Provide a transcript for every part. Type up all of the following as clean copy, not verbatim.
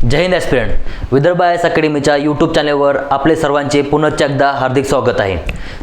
जय हिंद aspirant. Vidarbha I S अकॅडमीच्या YouTube चॅनलवर आपले सर्वांचे पुनश्च एकदा हार्दिक स्वागत आहे.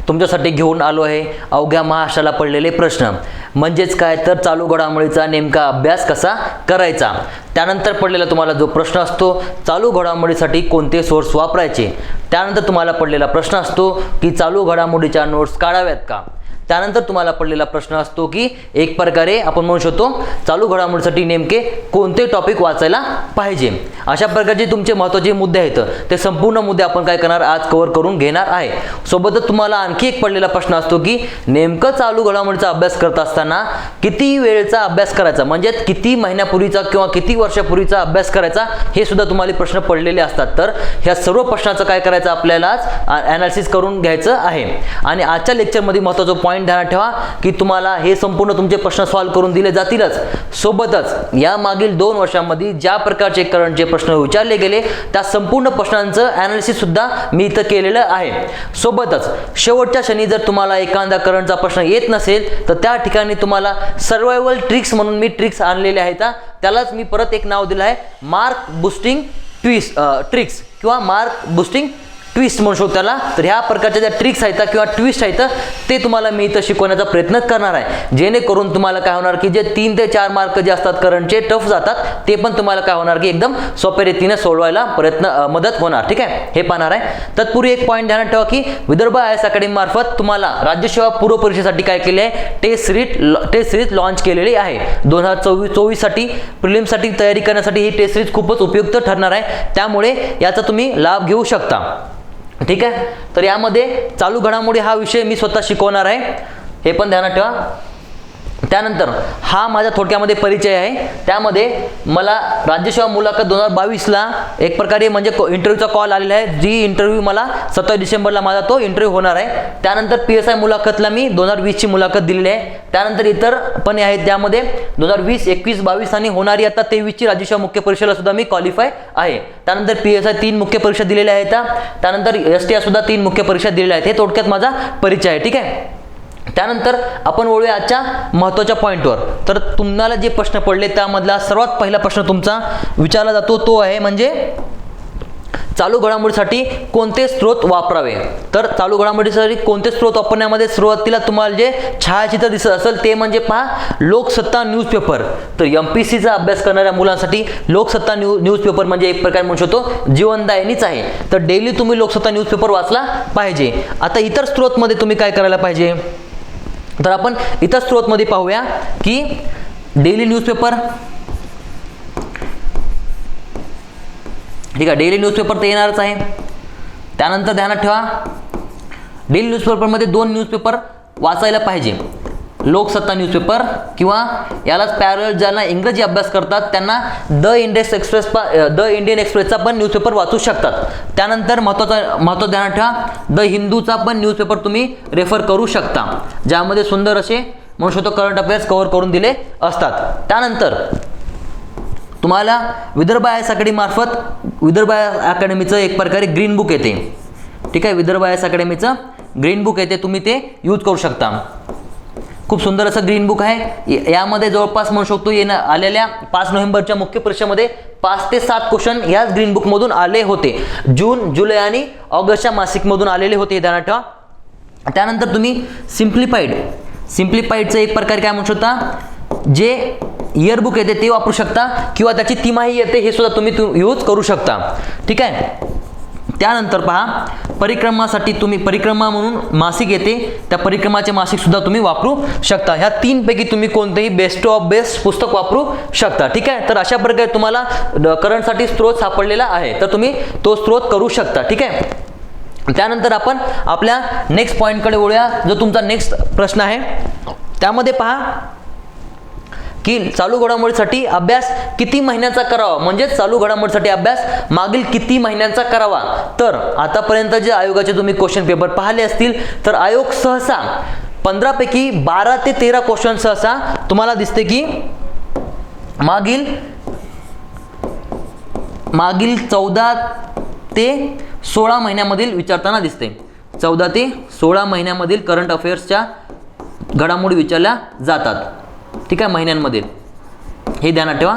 तुमच्यासाठी घेऊन आलो आहे अवघ्या महाराष्ट्राला पडलेले प्रश्न, म्हणजेच काय तर चालू घडामोडीचा नेमका अभ्यास कसा करायचा. त्यानंतर पडलेला तुम्हाला जो प्रश्न असतो चालू घडामोडीसाठी कोणते सोर्स वापरायचे. त्यानंतर तुम्हाला पडलेला प्रश्न असतो की चालू घडामोडीच्या नोट्स काढाव्यात का. त्यानंतर तुम्हाला पडलेला प्रश्न असतो की एक प्रकारे आपण म्हणू शकतो चालू घडामोडीसाठी नेमके कोणते टॉपिक वाचायला पाहिजे. अशा प्रकारचे तुमचे महत्त्वाचे मुद्दे आहेत. ते संपूर्ण मुद्दे आपण काय करणार आज कव्हर करून घेणार आहे. सोबतच तुम्हाला आणखी एक पडलेला प्रश्न असतो की नेमकं चालू घडामोडीचा अभ्यास करत असताना किती वेळेचा अभ्यास करायचा, म्हणजे किती महिन्यापूर्वीचा किंवा किती वर्षापूर्वीचा अभ्यास करायचा, हे सुद्धा तुम्हाला प्रश्न पडलेले असतात. तर ह्या सर्व प्रश्नाचं काय करायचं आपल्यालाच ॲनालिसिस करून घ्यायचं आहे. आणि आजच्या लेक्चरमध्ये महत्त्वाचा पॉईंट ध्यानात ठेवा की तुम्हाला हे संपूर्ण तुमचे प्रश्न सॉल्व्ह करून दिले जातीलच. सोबतच या मागील 2 वर्षांमध्ये ज्या प्रकारचे करंटचे प्रश्न विचारले गेले त्या संपूर्ण प्रश्नांचं ॲनालिसिस सुद्धा मी इथं केलेलं आहे. सोबतच शेवटच्या क्षणी जर तुम्हाला एखादा करंटचा प्रश्न येत नसेल तर त्या ठिकाणी तुम्हाला सर्वायवल ट्रिक्स म्हणून मी ट्रिक्स आणलेले आहेत. त्यालाच मी परत एक नाव दिलं आहे मार्क बूस्टिंग ट्रिक्स किंवा मार्क बूस्टिंग ट्विस्ट म्हणू शकतो त्याला. तर ह्या प्रकारच्या ज्या ट्रिक्स आहेत किंवा ट्विस्ट आहेत ते तुम्हाला मी इथं शिकवण्याचा प्रयत्न करणार आहे, जेणेकरून तुम्हाला काय होणार की जे 3 ते 4 मार्क जे असतात करंटचे टफ जातात ते पण तुम्हाला काय होणार की एकदम सोप्या रीतीने सोडवायला मदत होणार. ठीक आहे, हे पाहणार आहे. तत्पूर्वी एक पॉईंट ध्यानात ठेवा की विदर्भ आय एस अकॅडमी मार्फत तुम्हाला राज्यसेवा पूर्व परीक्षेसाठी काय केले आहे, टेस्ट सिरीज लॉन्च केलेली आहे. 2024 साठी प्रिलिम्ससाठी तयारी करण्यासाठी ही टेस्ट सिरीज खूपच उपयुक्त ठरणार आहे. त्यामुळे याचा तुम्ही लाभ घेऊ शकता. ठीक आहे, तर यामध्ये चालू घडामोडी हा विषय मी स्वतः शिकवणार आहे, हे पण ध्यानात ठेवा. त्यानंतर हा माझा थोडक्यामध्ये परिचय आहे. त्यामध्ये मला राज्यसेवा मुलाखत 2022ला एक प्रकारे म्हणजे इंटरव्ह्यूचा कॉल आलेला आहे. जी इंटरव्ह्यू मला 27 डिसेंबरला माझा तो इंटरव्ह्यू होणार आहे. त्यानंतर PSI मुलाखतला मी 2020ची मुलाखत दिलेली आहे. त्यानंतर इतर पण आहेत, त्यामध्ये 2020, 21, 22 आणि होणारी आता 23ची राज्यसेवा मुख्य परीक्षेला सुद्धा मी क्वालिफाय आहे. त्यानंतर PSI 3 मुख्य परीक्षा दिलेल्या आहेत. त्यानंतर STI सुद्धा 3 मुख्य परीक्षा दिलेल्या आहेत. हे थोडक्यात माझा परिचय आहे. ठीक आहे, त्यानंतर आपण वळूया आजच्या महत्त्वाच्या पॉईंटवर. तर तुम्हाला जे प्रश्न पडले त्यामधला सर्वात पहिला प्रश्न तुमचा विचारला जातो तो आहे म्हणजे चालू घडामोडीसाठी कोणते स्रोत वापरावे. तर चालू घडामोडीसाठी कोणते स्रोत वापरण्यामध्ये सुरुवातीला तुम्हाला जे छायाचित्र दिसत असेल ते म्हणजे पहा लोकसत्ता न्यूजपेपर. तर MPSCचा अभ्यास करणाऱ्या मुलांसाठी लोकसत्ता न्यूजपेपर म्हणजे एक प्रकारे म्हणू शकतो जीवनदायिनीच आहे. तर डेली तुम्ही लोकसत्ता न्यूजपेपर वाचला पाहिजे. आता इतर स्रोतमध्ये तुम्ही काय करायला पाहिजे, तर आपण इतर स्रोतमध्ये पाहूया की डेली न्यूजपेपर. ठीक आहे, डेली न्यूजपेपर तर येणारच आहे. त्यानंतर ध्यानात ठेवा डेली न्यूजपेपरमध्ये 2 न्यूजपेपर वाचायला पाहिजे, लोकसत्ता न्यूजपेपर किंवा यालाच पॅरल ज्यांना इंग्रजी अभ्यास करतात त्यांना द इंडियन एक्सप्रेसचा पण न्यूजपेपर वाचू शकतात. त्यानंतर महत्त्व ध्यानात ठेवा द हिंदूचा पण न्यूजपेपर तुम्ही रेफर करू शकता, ज्यामध्ये सुंदर असे म्हणू शकतो करंट अफेअर्स कव्हर करून दिले असतात. त्यानंतर तुम्हाला विदर्भ आय एस अकॅडमी मार्फत विदर्भ अकॅडमीचं एक प्रकारे ग्रीन बुक येते. ठीक आहे, विदर्भ आय एस अकॅडमीचं ग्रीन बुक येते, तुम्ही ते यूज करू शकता. खूप सुंदर असं ग्रीन बुक आहे. यामध्ये जवळपास म्हणू शकतो आलेल्या 5 नोव्हेंबरच्या मुख्य परीक्षेमध्ये 5 ते 7 क्वेश्चन याच ग्रीन बुकमधून आले होते. जून, जुलै आणि ऑगस्टच्या मासिकमधून आलेले होते, ध्यानात ठेवा. त्यानंतर तुम्ही सिम्प्लिफाईडचं एक प्रकारे काय म्हणू शकता, जे इयर बुक येते ते वापरू शकता किंवा त्याची तिमाही येते हे सुद्धा तुम्ही यूज करू शकता. ठीक आहे, त्यानंतर पहा परिक्रमासाठी तुम्ही परिक्रमा म्हणून मासिक येते, त्या परिक्रमाचे मासिक सुद्धा तुम्ही वापरू शकता. ह्या 3 पैकी तुम्ही कोणतेही बेस्ट ऑफ बेस्ट पुस्तक वापरू शकता. ठीक आहे, तर अशा प्रकारे तुम्हाला करंटसाठी स्रोत सापडलेला आहे, तर तुम्ही तो स्रोत करू शकता. ठीक आहे, त्यानंतर आपण आपल्या नेक्स्ट पॉईंटकडे वळूया, जो तुमचा नेक्स्ट प्रश्न आहे. त्यामध्ये पहा की चालू घडामोडीसाठी अभ्यास किती महिन्यांचा करावा, म्हणजे चालू घडामोडीसाठी अभ्यास मागील किती महिन्यांचा करावा. तर आतापर्यंत जे आयोगाचे तुम्ही क्वेश्चन पेपर पाहिले असतील तर आयोग सहसा 15 पैकी 12 ते 13 क्वेश्चन सहसा तुम्हाला दिसते की मागील 14 ते 16 महिन्यामधील विचारताना दिसते. 14 ते 16 महिन्यामधील करंट अफेअर्सच्या घडामोडी विचारल्या जातात. ठीक आहे, महिन्यांमध्ये हे ध्यानात ठेवा.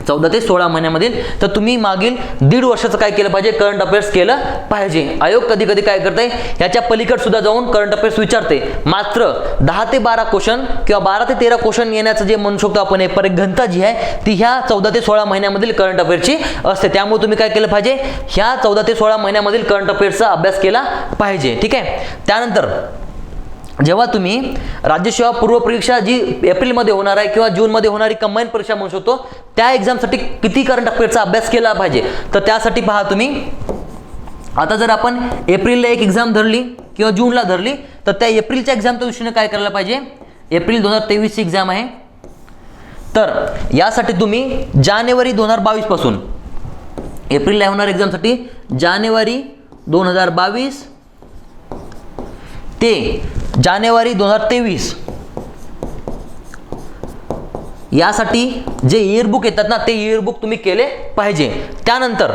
14 ते 16 महिन्यामधील, तर तुम्ही मागील 1.5 वर्षाचं काय केलं पाहिजे, करंट अफेअर्स केलं पाहिजे. आयोग कधी कधी काय करते, याच्या पलीकडे सुद्धा जाऊन करंट अफेअर्स विचारते. मात्र 10 ते 12 क्वेश्चन किंवा 12 ते 13 क्वेश्चन येण्याचं जे म्हणू शकतो आपण एक घनता जी आहे ती ह्या 14 ते 16 महिन्यामधील करंट अफेअर्सची असते. त्यामुळे तुम्ही काय केलं पाहिजे, ह्या 14 ते 16 महिन्यामधील करंट अफेअर्सचा अभ्यास केला पाहिजे. ठीक आहे. त्यानंतर जेव्हा तुम्ही राज्यसेवा पूर्व परीक्षा जी एप्रिलमध्ये होणार आहे किंवा जूनमध्ये होणारी कंबाईन परीक्षा म्हणू शकतो, त्या एक्झामसाठी किती करंट अफेअर्सचा अभ्यास केला पाहिजे, तर त्यासाठी पहा तुम्ही, आता जर आपण एप्रिलला एक एक्झाम धरली किंवा जूनला धरली, तर त्या एप्रिलच्या एक्झामच्या दृष्टीने काय करायला पाहिजे, एप्रिल 2023 ची एक्झाम आहे, तर यासाठी तुम्ही जानेवारी 2022 पासून, एप्रिलला होणार एक्झामसाठी जानेवारी 2022 ते जानेवारी 2023 यासाठी जे इयरबुक येतात ना, ते इयरबुक तुम्ही केले पाहिजे. त्यानंतर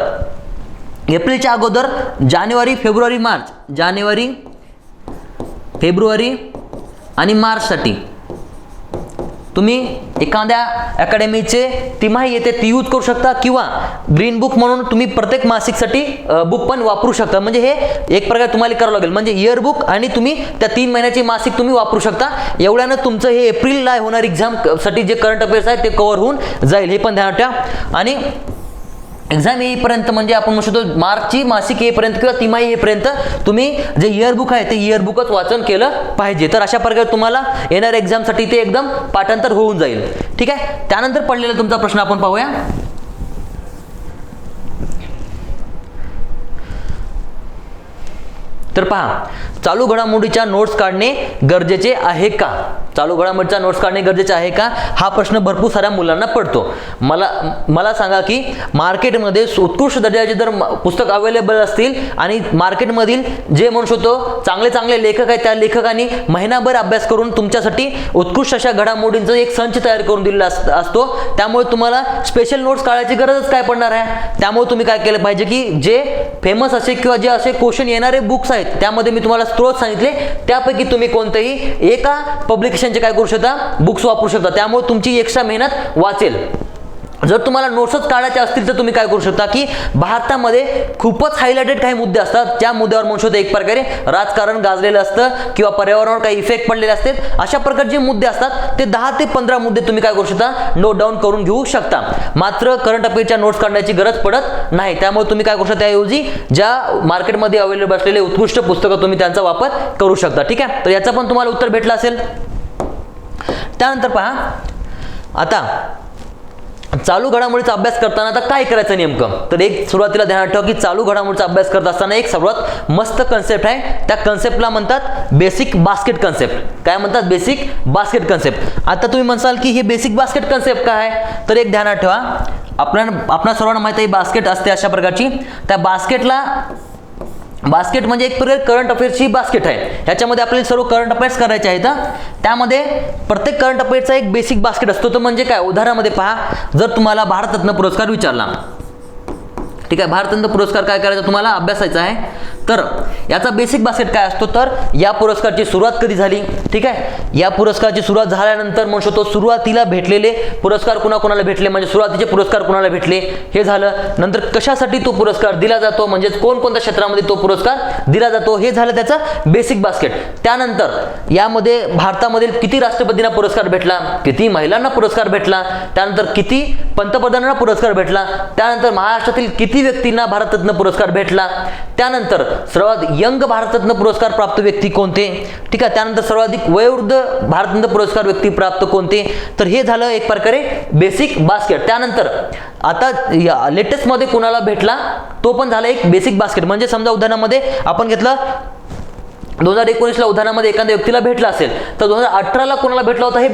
एप्रिलच्या अगोदर जानेवारी फेब्रुवारी आणि मार्चसाठी तुम्ही एखाद्या अकॅडमीचे तिमाही येते ती यूज करू शकता, किंवा ग्रीन बुक म्हणून तुम्ही प्रत्येक मासिकसाठी बुक पण वापरू शकता. म्हणजे हे एक प्रकारे तुम्हाला करावं लागेल, म्हणजे इयर बुक आणि तुम्ही त्या 3 महिन्याचे मासिक तुम्ही वापरू शकता. एवढ्यानं तुमचं हे एप्रिलला होणार एक्झाम साठी जे करंट अफेअर्स आहे ते कव्हर होऊन जाईल, हे पण ध्यानात ठेवा. आणि एक्झाम येईपर्यंत, म्हणजे आपण म्हणू शकतो मार्चची मासिक येईपर्यंत किंवा तिमाही येईपर्यंत तुम्ही जे इयरबुक आहे ते इयरबुकच वाचन केलं पाहिजे. तर अशा प्रकारे तुम्हाला येणाऱ्या एक्झामसाठी ते एकदम पाठांतर होऊन जाईल. ठीक आहे. त्यानंतर पडलेला तुमचा प्रश्न आपण पाहूया. तर पहा, चालू घडामोडीच्या नोट्स काढणे गरजेचे आहे का, चालू घडामोडीचा नोट्स काढणे गरजेचे आहे का, हा प्रश्न भरपूर साऱ्या मुलांना पडतो. मला सांगा की मार्केटमध्ये उत्कृष्ट दर्जाचे जर पुस्तक अवेलेबल असतील आणि मार्केटमधील जे म्हणू शकतो चांगले चांगले लेखक आहेत, त्या लेखकांनी महिनाभर अभ्यास करून तुमच्यासाठी उत्कृष्ट अशा घडामोडींचा एक संच तयार करून दिलेला असतो. त्यामुळे तुम्हाला स्पेशल नोट्स काढायची गरजच काय पडणार आहे. त्यामुळे तुम्ही काय केलं पाहिजे की जे फेमस असे किंवा जे असे क्वेश्चन येणारे बुक्स आहेत, त्यामध्ये मी तुम्हाला स्त्रोत सांगितले, त्यापैकी तुम्ही कोणतेही एका पब्लिकेशनचे काय करू शकता, बुक्स वापरू शकता. त्यामुळे तुमची एक्स्ट्रा मेहनत वाचेल. जर तुम्हाला नोट्सच काढायचे असतील तर तुम्ही काय करू शकता की भारतामध्ये खूपच हायलाइटेड काही मुद्दे असतात, त्या मुद्द्यावर म्हणू शकतो एक प्रकारे राजकारण गाजलेलं असतं किंवा पर्यावरणावर काही इफेक्ट पडलेले असतात, अशा प्रकारचे जे मुद्दे असतात ते 10 ते 15 मुद्दे तुम्ही काय करू शकता, नोट डाऊन करून घेऊ शकता. मात्र करंट अफेअरच्या नोट्स काढण्याची गरज पडत नाही. त्यामुळे तुम्ही काय करू शकता, त्याऐवजी ज्या मार्केटमध्ये अवेलेबल असलेले उत्कृष्ट पुस्तकं तुम्ही त्यांचा वापर करू शकता. ठीक आहे. तर याचं पण तुम्हाला उत्तर भेटलं असेल. त्यानंतर पहा, आता चालू घडामोडीचा अभ्यास करताना आता काय करायचं नेमकं, तर एक सुरुवातीला ध्यानात ठेवा की चालू घडामोडीचा अभ्यास करत असताना एक सर्वात मस्त कन्सेप्ट आहे, त्या कन्सेप्टला म्हणतात बेसिक बास्केट कन्सेप्ट. काय म्हणतात, बेसिक बास्केट कन्सेप्ट. आता तुम्ही म्हणसाल की हे बेसिक बास्केट कन्सेप्ट काय आहे, तर एक ध्यानात ठेवा, आपल्या सर्वांना माहिती आहे बास्केट असते अशा प्रकारची. त्या बास्केट म्हणजे एक प्रकारे करंट अफेअर्सची बास्केट आहे. ह्याच्यामध्ये आपल्याला सर्व करंट अफेअर्स करायचे आहेत. त्यामध्ये प्रत्येक करंट अफेअर्सचा एक बेसिक बास्केट असतो. तो म्हणजे काय, उदाहरणामध्ये पहा, जर तुम्हाला भारतरत्न पुरस्कार विचारला, ठीक आहे, भारतरत्न पुरस्कार काय करायचा तुम्हाला अभ्यासायचा आहे, तर याचा बेसिक बास्केट काय असतो, तर या पुरस्कारची सुरुवात कधी झाली, ठीक आहे, या पुरस्काराची सुरुवात झाल्यानंतर म्हणू शकतो सुरुवातीला भेटलेले पुरस्कार कुणाकुणाला भेटले, म्हणजे सुरुवातीचे पुरस्कार कुणाला भेटले हे झालं. नंतर कशासाठी तो पुरस्कार दिला जातो, म्हणजे कोणकोणत्या क्षेत्रामध्ये तो पुरस्कार दिला जातो, हे झालं त्याचं बेसिक बास्केट. त्यानंतर यामध्ये भारतामधील किती राष्ट्रपतींना पुरस्कार भेटला, किती महिलांना पुरस्कार भेटला, त्यानंतर किती पंतप्रधानांना पुरस्कार भेटला, त्यानंतर महाराष्ट्रातील किती व्यक्तींना भारतरत्न पुरस्कार भेटला, त्यानंतर सर्वात यंग भारतरत्न पुरस्कार प्राप्त व्यक्ती कोणते, ठीक आहे, त्यानंतर सर्वाधिक वयोवृद्ध भारतरत्न पुरस्कार व्यक्ती प्राप्त कोणते. तर हे झालं एक प्रकारे बेसिक बास्केट. त्यानंतर आता लेटेस्ट मध्ये कोणाला भेटला तो पण झाला एक बेसिक बास्केट. म्हणजे समजा उदाहरणामध्ये आपण घेतलं 2019ला उदाहरणामध्ये एखाद्या व्यक्तीला भेटला असेल, तर 2018ला कोणाला भेटला होता हे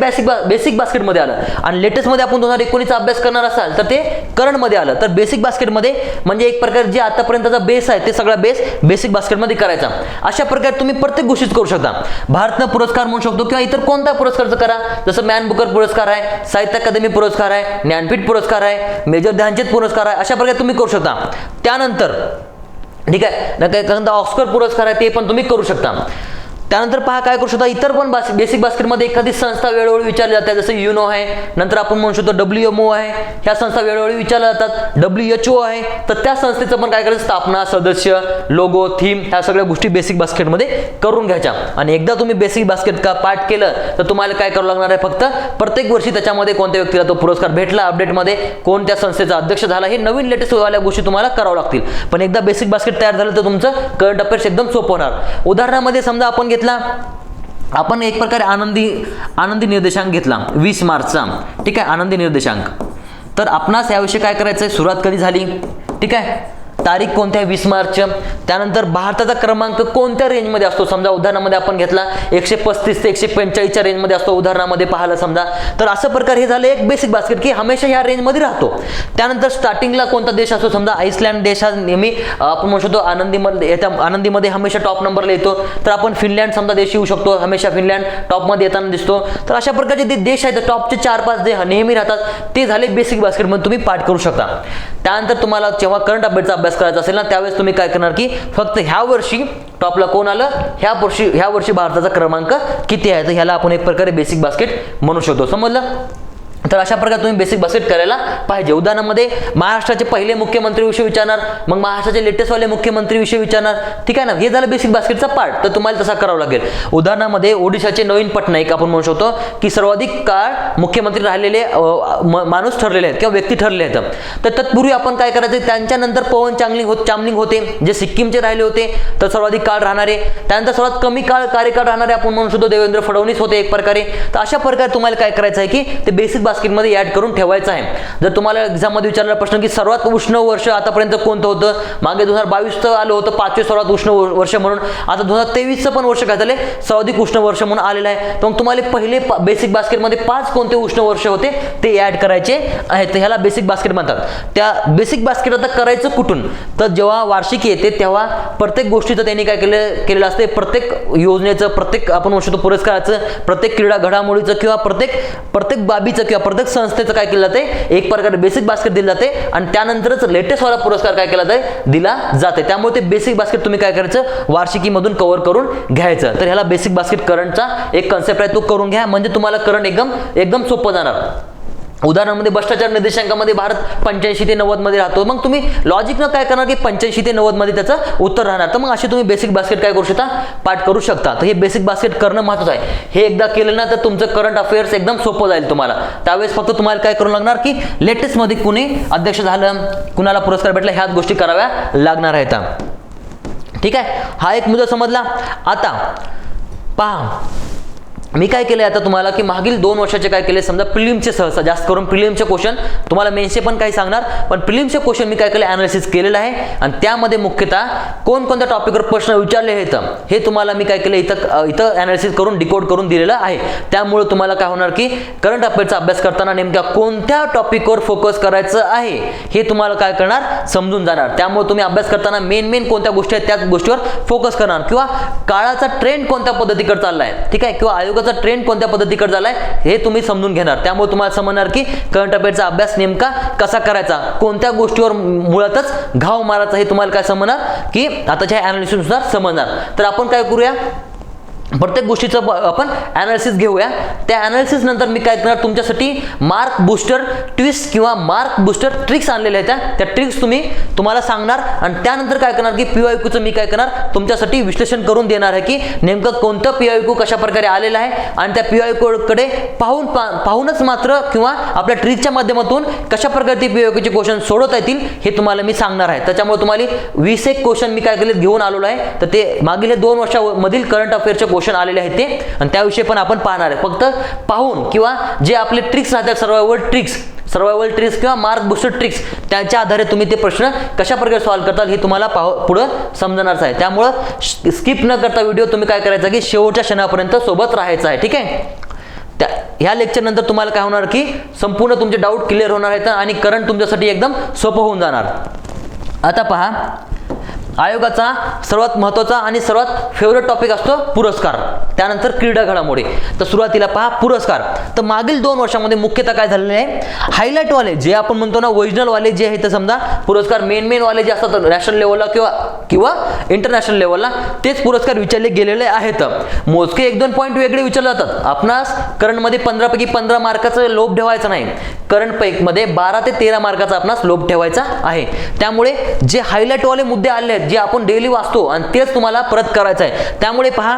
बेसिक बास्केटमध्ये आलं, आणि लेटेस्टमध्ये आपण 2019चा अभ्यास करणार असाल तर ते करंटमध्ये आलं. तर बेसिक बास्केटमध्ये म्हणजे एक प्रकारे जे आतापर्यंतचा बेस आहे ते सगळा बेस बेसिक बास्केटमध्ये करायचा. अशा प्रकारे तुम्ही प्रत्येक गोष्टीच करू शकता. भारतरत्न पुरस्कार म्हणू शकतो किंवा इतर कोणत्या पुरस्कारचं करा, जसं मॅन बुकर पुरस्कार आहे, साहित्य अकादमी पुरस्कार आहे, ज्ञानपीठ पुरस्कार आहे, मेजर ध्यानचंद पुरस्कार आहे, अशा प्रकारे तुम्ही करू शकता. त्यानंतर ठीक आहे, एखादा ऑस्कर पुरस्कार आहे ते पण तुम्ही करू शकता. त्यानंतर पहा काय करू शकता, इतर पण बेसिक बास्केटमध्ये एखादी संस्था वेळोवेळी विचारली जाते, जसं युनो आहे, नंतर आपण म्हणू शकतो WMO आहे, ह्या संस्था वेळोवेळी विचारल्या जातात, WHO आहे, तर त्या संस्थेचं पण काय करायचं, स्थापना, सदस्य, लोगो, थीम, ह्या सगळ्या गोष्टी बेसिक बास्केटमध्ये करून घ्यायच्या. आणि एकदा तुम्ही बेसिक बास्केट का पाठ केलं तर तुम्हाला काय करावं लागणार आहे, फक्त प्रत्येक वर्षी त्याच्यामध्ये कोणत्या व्यक्तीला तो पुरस्कार भेटला, अपडेटमध्ये कोणत्या संस्थेचा अध्यक्ष झाला, हे नवीन लेटेस्ट वाल्या गोष्टी तुम्हाला करावं लागतील. पण एकदा बेसिक बास्केट तयार झालं तर तुमचं करंट अफेअर्स एकदम सोपं होणार. उदाहरणामध्ये समजा आपण एक प्रकारे आनंदी निर्देशांक घेतला 20 मार्चचा, ठीक आहे, आनंदी निर्देशांक. तर आपणास याविषयी काय करायचं आहे, सुरुवात कधी झाली, ठीक आहे, तारीख कोणत्या, 20 मार्च. त्यानंतर भारताचा क्रमांक कोणत्या रेंजमध्ये असतो, समजा उदाहरणामध्ये आपण घेतला 135 ते 145च्या रेंजमध्ये असतो उदाहरणामध्ये पाहायला समजा. तर असं प्रकारे हे झालं एक बेसिक बास्केट की हमेशा ह्या रेंजमध्ये राहतो. त्यानंतर स्टार्टिंगला कोणता देश असतो, समजा आईसलँड देश हा नेहमी आपण म्हणू शकतो आनंदीमध्ये हमेशा टॉप नंबरला येतो. तर आपण फिनलँड समजा देश येऊ शकतो, हमेशा फिनलँड टॉपमध्ये येताना दिसतो. तर अशा प्रकारचे जे देश आहेत टॉपचे 4-5 जे नेहमी राहतात ते झाले बेसिक बास्केटमध्ये तुम्ही पाठ करू शकता. त्यानंतर तुम्हाला जेव्हा करंट अफेअर्सचा अभ्यास करायचा असेल ना, त्यावेळेस तुम्ही काय करणार की फक्त ह्या वर्षी टॉपला कोण आलं, ह्या वर्षी भारताचा क्रमांक किती आहे, तर ह्याला आपण एक प्रकारे बेसिक बास्केट म्हणू शकतो. समजलं. तर अशा प्रकारे तुम्ही बेसिक बास्केट करायला पाहिजे. उदाहरणामध्ये महाराष्ट्राचे पहिले मुख्यमंत्री विषय विचारणार, मग महाराष्ट्राचे लेटेस्ट वाले मुख्यमंत्री विषय विचारणार, ठीक आहे ना, हे झालं बेसिक बास्केटचा पार्ट. तर तुम्हाला तसा करावं लागेल. उदाहरणामध्ये ओडिशाचे नवीन पटनाईक आपण म्हणू शकतो की सर्वाधिक काळ मुख्यमंत्री राहिलेले माणूस ठरलेले आहेत किंवा व्यक्ती ठरलेले आहेत. तर तत्पूर्वी आपण काय करायचं, त्यांच्यानंतर पवन चामलिंग होते जे सिक्कीमचे राहिले होते, तर सर्वाधिक काळ राहणारे. त्यानंतर सर्वात कमी काळ कार्यकाळ राहणारे आपण म्हणू शकतो देवेंद्र फडणवीस होते एक प्रकारे. तर अशा प्रकारे तुम्हाला काय करायचं आहे की ते बेसिक बास्केटमध्ये ऍड करून ठेवायचं आहे. जर तुम्हाला एक्झाम मध्ये विचारलेला प्रश्न की सर्वात उष्ण वर्ष आतापर्यंत कोणतं होतं, मागे 2022चं आलं होतं 5वे सर्वात उष्ण वर्ष म्हणून, आता 2023चं पण वर्ष काय झाले सर्वाधिक उष्ण वर्ष म्हणून आलेलं आहे. तर मग तुम्हाला पहिले बेसिक बास्केटमध्ये 5 कोणते उष्ण वर्ष होते ते ऍड करायचे आहेत. ह्याला बेसिक बास्केट म्हणतात. त्या बेसिक बास्केट आता करायचं कुठून, तर जेव्हा वार्षिकी येते तेव्हा प्रत्येक गोष्टीचं त्यांनी काय केलेलं असते, प्रत्येक योजनेचं, प्रत्येक आपण म्हणू शकतो पुरस्काराचं, प्रत्येक क्रीडा घडामोडीचं किंवा प्रत्येक बाबीचं किंवा प्रत्येक संस्थेचं काय केलं जाते, एक प्रकारे बेसिक बास्केट दिलं जाते आणि त्यानंतरच लेटेस्ट वाला पुरस्कार काय केला जाते, दिला जाते. त्यामुळे ते बेसिक बास्केट तुम्ही काय करायचं, वार्षिकीमधून कव्हर करून घ्यायचं. तर ह्याला बेसिक बास्केट करंटचा एक कन्सेप्ट आहे, तो करून घ्या म्हणजे तुम्हाला करंट एकदम सोपं जाणार. उदाहरणामध्ये भ्रष्टाचार निर्देशांकामध्ये भारत 85 ते 90 मध्ये राहतो. मग तुम्ही लॉजिकनं काय करणार की 85 ते 90 मध्ये त्याचं उत्तर राहणार. तर मग असे तुम्ही बेसिक बास्केट काय करू शकता, पाठ करू शकता. तर हे बेसिक बास्केट करणं महत्त्वाचं आहे. हे एकदा केलं ना तर तुमचं करंट अफेअर्स एकदम सोपं जाईल तुम्हाला. त्यावेळेस फक्त तुम्हाला काय करू लागणार की लेटेस्ट मध्ये कुणी अध्यक्ष झालं, कुणाला पुरस्कार भेटला, ह्याच गोष्टी कराव्या लागणार आहेत. ठीक आहे, हा एक मुद्दा समजला. आता पहा मी काय केलंय आता तुम्हाला की मागील 2 वर्षाचे काय केले, समजा प्रिलिम्सचे सहसा जास्त करून प्रिलिम्सचे क्वेश्चन, तुम्हाला मेन्सचे पण काही सांगणार, पण प्रिलिम्सचे क्वेश्चन मी काय केलं ॲनालिसिस केलेलं आहे आणि त्यामध्ये मुख्यतः कोणकोणत्या टॉपिकवर प्रश्न विचारले आहेत हे तुम्हाला मी काय केलं इथं ॲनालिसिस करून डिकोड करून दिलेलं आहे. त्यामुळे तुम्हाला काय होणार की करंट अफेअर्सचा अभ्यास करताना नेमक्या कोणत्या टॉपिकवर फोकस करायचं आहे हे तुम्हाला काय करणार, समजून जाणार. त्यामुळे तुम्ही अभ्यास करताना मेन कोणत्या गोष्टी आहेत त्याच गोष्टीवर फोकस करणार किंवा काळाचा ट्रेंड कोणत्या पद्धतीकडे चाललाय, ठीक आहे, किंवा ट्रेंड कोणत्या पद्धतीकडे झालाय हे तुम्ही समजून घेणार. त्यामुळे तुम्हाला समजणार की करंट अफेअर्सचा अभ्यास नेमका कसा करायचा, कोणत्या गोष्टीवर मुळातच घाव मारायचा हे तुम्हाला काय समजणार की आताच्या ॲनालिसिस नुसार समजणार. तर आपण काय करूया, प्रत्येक गोष्टीचं आपण ॲनालिसिस घेऊया. त्या ॲनालिसिस नंतर मी काय करणार, तुमच्यासाठी मार्क बूस्टर ट्विस्ट किंवा मार्क बूस्टर ट्रिक्स आणलेले आहेत. त्या ट्रिक्स तुम्हाला सांगणार आणि त्यानंतर काय करणार की PYQचं मी काय करणार तुमच्यासाठी विश्लेषण करून देणार आहे की नेमकं कोणतं PYQ कशा प्रकारे आलेलं आहे आणि त्या PYQकडे पाहूनच मात्र किंवा आपल्या ट्रिकच्या माध्यमातून कशा प्रकारे ते PYQचे क्वेश्चन सोडवता येतील हे तुम्हाला मी सांगणार आहे. त्याच्यामुळे तुम्हाला 20 क्वेश्चन मी काय केले घेऊन आलेलो आहे. तर ते मागील 2 वर्षामधील करंट अफेअरचे क्वेश्चन आलेले आहेत ते आणि त्याविषयी पण आपण पाहणार आहे. फक्त पाहून किंवा जे आपले ट्रिक्स राहतात सर्वायवल ट्रिक्स किंवा मार्क बूस्टर ट्रिक्स त्याच्या आधारे तुम्ही ते प्रश्न कशा प्रकारे सॉल्व्ह करताल हे तुम्हाला पुढे समजणारच आहे. त्यामुळं स्किप न करता व्हिडिओ तुम्ही काय करायचा की शेवटच्या क्षणापर्यंत सोबत राहायचं आहे. ठीक आहे, ह्या लेक्चर नंतर तुम्हाला काय होणार की संपूर्ण तुमचे डाऊट क्लिअर होणार आहेत आणि करंट तुमच्यासाठी एकदम सोपं होऊन जाणार. आता पहा, आयोगाचा सर्वात महत्त्वाचा आणि सर्वात फेवरेट टॉपिक असतो पुरस्कार, त्यानंतर क्रीडा घडामोडी. तर सुरुवातीला पहा पुरस्कार. तर मागील 2 वर्षामध्ये मुख्यतः काय झालेले आहे, हायलाइट वाले जे आपण म्हणतो ना ओरिजिनल वाले जे आहेत, समजा पुरस्कार मेन वाले जे असतात नॅशनल लेवलला किंवा किंवा इंटरनॅशनल लेवलला तेच पुरस्कार विचारले गेलेले आहेत. मोजके 1-2 पॉईंट वेगळे विचारले जातात. आपणास करंटमध्ये 15 पैकी 15 मार्काचा लोभ ठेवायचा नाही. करंट मध्ये 12 ते 13 मार्काचा आपणास लोभ ठेवायचा आहे. त्यामुळे जे हायलाइट वाले मुद्दे आले आहेत जे आपण डेली वाचतो आणि तेच तुम्हाला परत करायचं आहे. त्यामुळे पहा,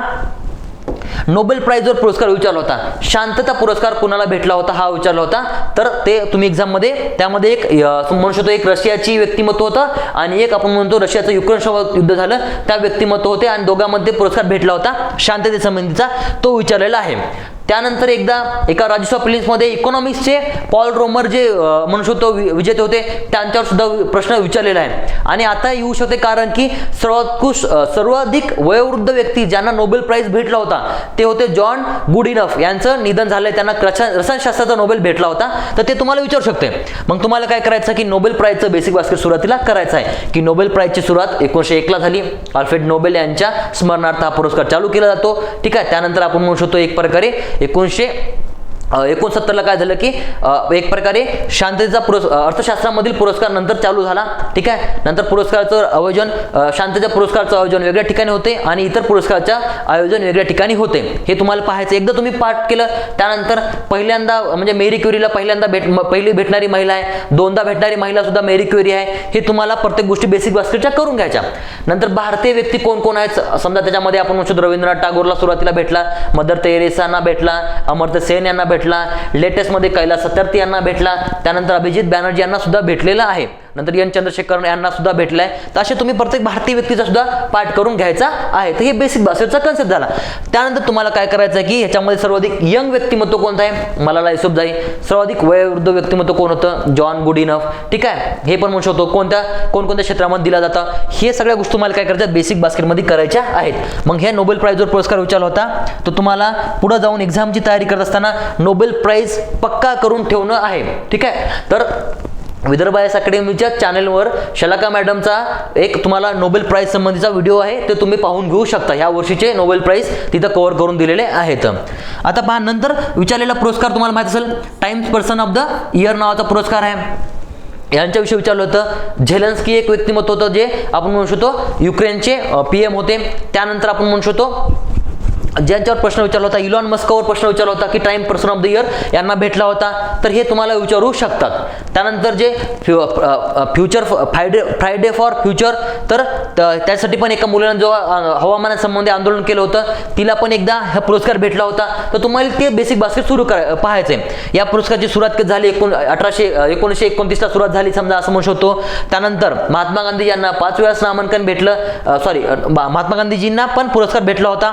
नोबेल प्राइजवर पुरस्कार विचारला होता, शांतता पुरस्कार कुणाला भेटला होता हा विचारला होता. तर ते तुम्ही एक्झाम मध्ये त्यामध्ये एक म्हणू शकतो, एक रशियाची व्यक्तिमत्व होतं आणि एक आपण म्हणतो रशियाचं युक्रेनसोबत युद्ध झालं त्या व्यक्तिमत्व होते आणि दोघांमध्ये पुरस्कार भेटला होता शांततेसंबंधीचा, तो विचारलेला आहे. त्यानंतर एकदा एका राजस्व प्रिलिम्समध्ये इकॉनॉमिक्सचे पॉल रोमर जे म्हणू शकतो विजेते होते त्यांच्यावर सुद्धा प्रश्न विचारलेला आहे. आणि आता येऊ शकते कारण की सर्वाधिक वयोवृद्ध व्यक्ती ज्यांना नोबेल प्राइज भेटला होता ते होते जॉन गुडइनफ. यांचं निधन झालंय, त्यांना रसायनशास्त्राचा नोबेल भेटला होता. तर ते तुम्हाला विचारू शकते. मग तुम्हाला काय करायचं की नोबेल प्राइजचं बेसिक बास्केट सुरुवातीला करायचं आहे की नोबेल प्राइजची सुरुवात 1901 ला झाली. अल्फ्रेड नोबेल यांच्या स्मरणार्थ हा पुरस्कार चालू केला जातो. ठीक आहे. त्यानंतर आपण म्हणू शकतो एक प्रकारे 1969 ला काय झालं की एक प्रकारे शांततेचा अर्थशास्त्रामधील पुरस्कार नंतर चालू झाला. ठीक आहे. नंतर पुरस्काराचं आयोजन, शांततेच्या पुरस्काराचं आयोजन वेगळ्या ठिकाणी होते आणि इतर पुरस्काराच्या आयोजन वेगळ्या ठिकाणी होते. हे तुम्हाला पाहायचं. एकदा तुम्ही पाठ केलं त्यानंतर पहिल्यांदा म्हणजे मेरी क्युरीला पहिली भेटणारी महिला आहे, 2दा भेटणारी महिला सुद्धा मेरी क्युरी आहे. हे तुम्हाला प्रत्येक गोष्टी बेसिक बास्केटच्या करून घ्यायच्या. नंतर भारतीय व्यक्ती कोण कोण आहेत समजा, त्याच्यामध्ये आपण म्हणतो रवींद्रनाथ टागोरला सुरुवातीला भेटला, मदर तेरेसांना भेटला, अमर्त्य सेन यांना भेटला, लेटेस्ट मध्ये कैलास सत्यार्थी यांना भेटला, त्यानंतर अभिजित बॅनर्जी यांना सुद्धा भेटलेला आहे, नंतर एन चंद्रशेखर यांना सुद्धा भेटलाय. तर असे तुम्ही प्रत्येक भारतीय व्यक्तीचा सुद्धा पाठ करून घ्यायचा आहे. तर हे बेसिक बास्केटचा कन्सेप्ट झाला. त्यानंतर तुम्हाला काय करायचं आहे की ह्याच्यामध्ये सर्वाधिक यंग व्यक्तिमत्व कोणतं आहे, मलाला युसुफजाई. सर्वाधिक वयोवृद्ध व्यक्तिमत्व कोण होतं, जॉन गुडइनफ. ठीक आहे. हे पण म्हणू शकतो कोणकोणत्या क्षेत्रामध्ये दिला जातं. हे सगळ्या गोष्टी तुम्हाला काय करायच्या बेसिक बास्केटमध्ये करायच्या आहेत. मग हे नोबेल प्राइजवर पुरस्कार विचारला होता. तर तुम्हाला पुढे जाऊन एक्झामची तयारी करत असताना नोबेल प्राइज पक्का करून ठेवणं आहे. ठीक आहे. तर विदर्भ आय एस अकॅडमीच्या चॅनलवर शलाका मॅडमचा एक तुम्हाला नोबेल प्राइज संबंधीचा व्हिडिओ आहे, ते तुम्ही पाहून घेऊ शकता. ह्या वर्षीचे नोबेल प्राइज तिथं कव्हर करून दिलेले आहेत. आता पहा, नंतर विचारलेला पुरस्कार तुम्हाला माहित असेल, times person of the year नावाचा पुरस्कार आहे. यांच्याविषयी विचारलं होतं. झेलेन्स्की एक व्यक्तिमत्व होतं जे आपण म्हणू शकतो युक्रेनचे PM होते. त्यानंतर आपण म्हणू शकतो ज्यांच्यावर प्रश्न विचारला होता, इलॉन मस्कवर प्रश्न विचारला होता की time person of the year यांना भेटला होता. तर हे तुम्हाला विचारू शकतात. त्यानंतर जे फ्युचर फ्रायडे फॉर फ्युचर, तर त्यासाठी पण एका मुलानं जो हवामानासंबंधी आंदोलन केलं होतं तिला पण एकदा हा पुरस्कार भेटला होता. तर तुम्हाला ते बेसिक बास्केट सुरू पाहायचंय. या पुरस्काराची सुरुवात झाली 1929 ला सुरुवात झाली समजा असं म्हणू शकतो. त्यानंतर महात्मा गांधी यांना 5 वेळा नामांकन भेटलं. महात्मा गांधीजींना पण पुरस्कार भेटला होता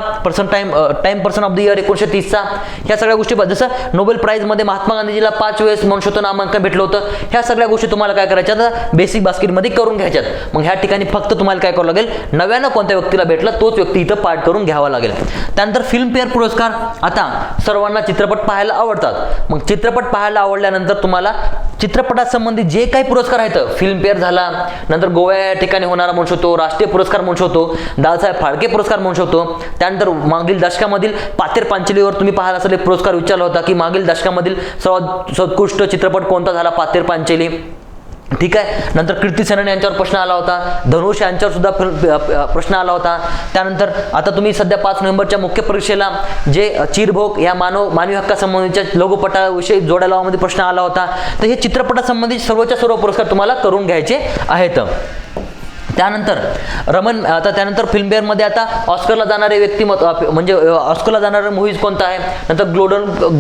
time person of the year 1930 चा. ह्या सगळ्या गोष्टी जसं नोबेल प्राइज मध्ये महात्मा गांधीजीला 5 वेळेस म्हणू शकतो नामांकन भेटलं होतं. ह्या सगळ्या गोष्टी तुम्हाला काय करायच्या बेसिक बास्केट मध्ये करून घ्यायच्यात. मग ह्या ठिकाणी फक्त तुम्हाला काय करावं लागेल, नव्यानं कोणत्या व्यक्तीला भेटला तोच व्यक्ती इथं पाठ करून घ्यावा लागेल. त्यानंतर फिल्मफेअर पुरस्कार. आता सर्वांना चित्रपट पाहायला आवडतात. मग चित्रपट पाहायला आवडल्यानंतर तुम्हाला चित्रपटासंबंधी जे काही पुरस्कार आहेत, फिल्मफेअर झाला, नंतर गोवा या ठिकाणी होणारा म्हणू शकतो राष्ट्रीय पुरस्कार म्हणू शकतो, दादासाहेब फाळके पुरस्कार म्हणू शकतो. त्यानंतर मागील दशकामधील पातेर पांचालीवर तुम्ही पाहाल असेल प्रस्कार विचारला होता की मागील दशकामधील सर्वोत्कृष्ट चित्रपट कोणता झाला, पातेर पांचाली. ठीक आहे. नंतर कीर्ती सेनन यांच्यावर प्रश्न आला होता, धनुष यांच्यावर सुद्धा प्रश्न आला होता. त्यानंतर आता तुम्ही सध्या 5 नोव्हेंबरच्या मुख्य परीक्षेला जे चीरभोग या मानवी हक्कासंबंधीच्या लघुपटाविषयी जोड्या लावामध्ये प्रश्न आला होता. तर हे चित्रपटासंबंधी सर्वच्या सर्व पुरस्कार तुम्हाला करून घ्यायचे आहेत. त्यानंतर फिल्मफेअरमध्ये आता ऑस्करला जाणारे व्यक्तिमत्व म्हणजे ऑस्करला जाणारा मूव्हीज कोणता आहे. नंतर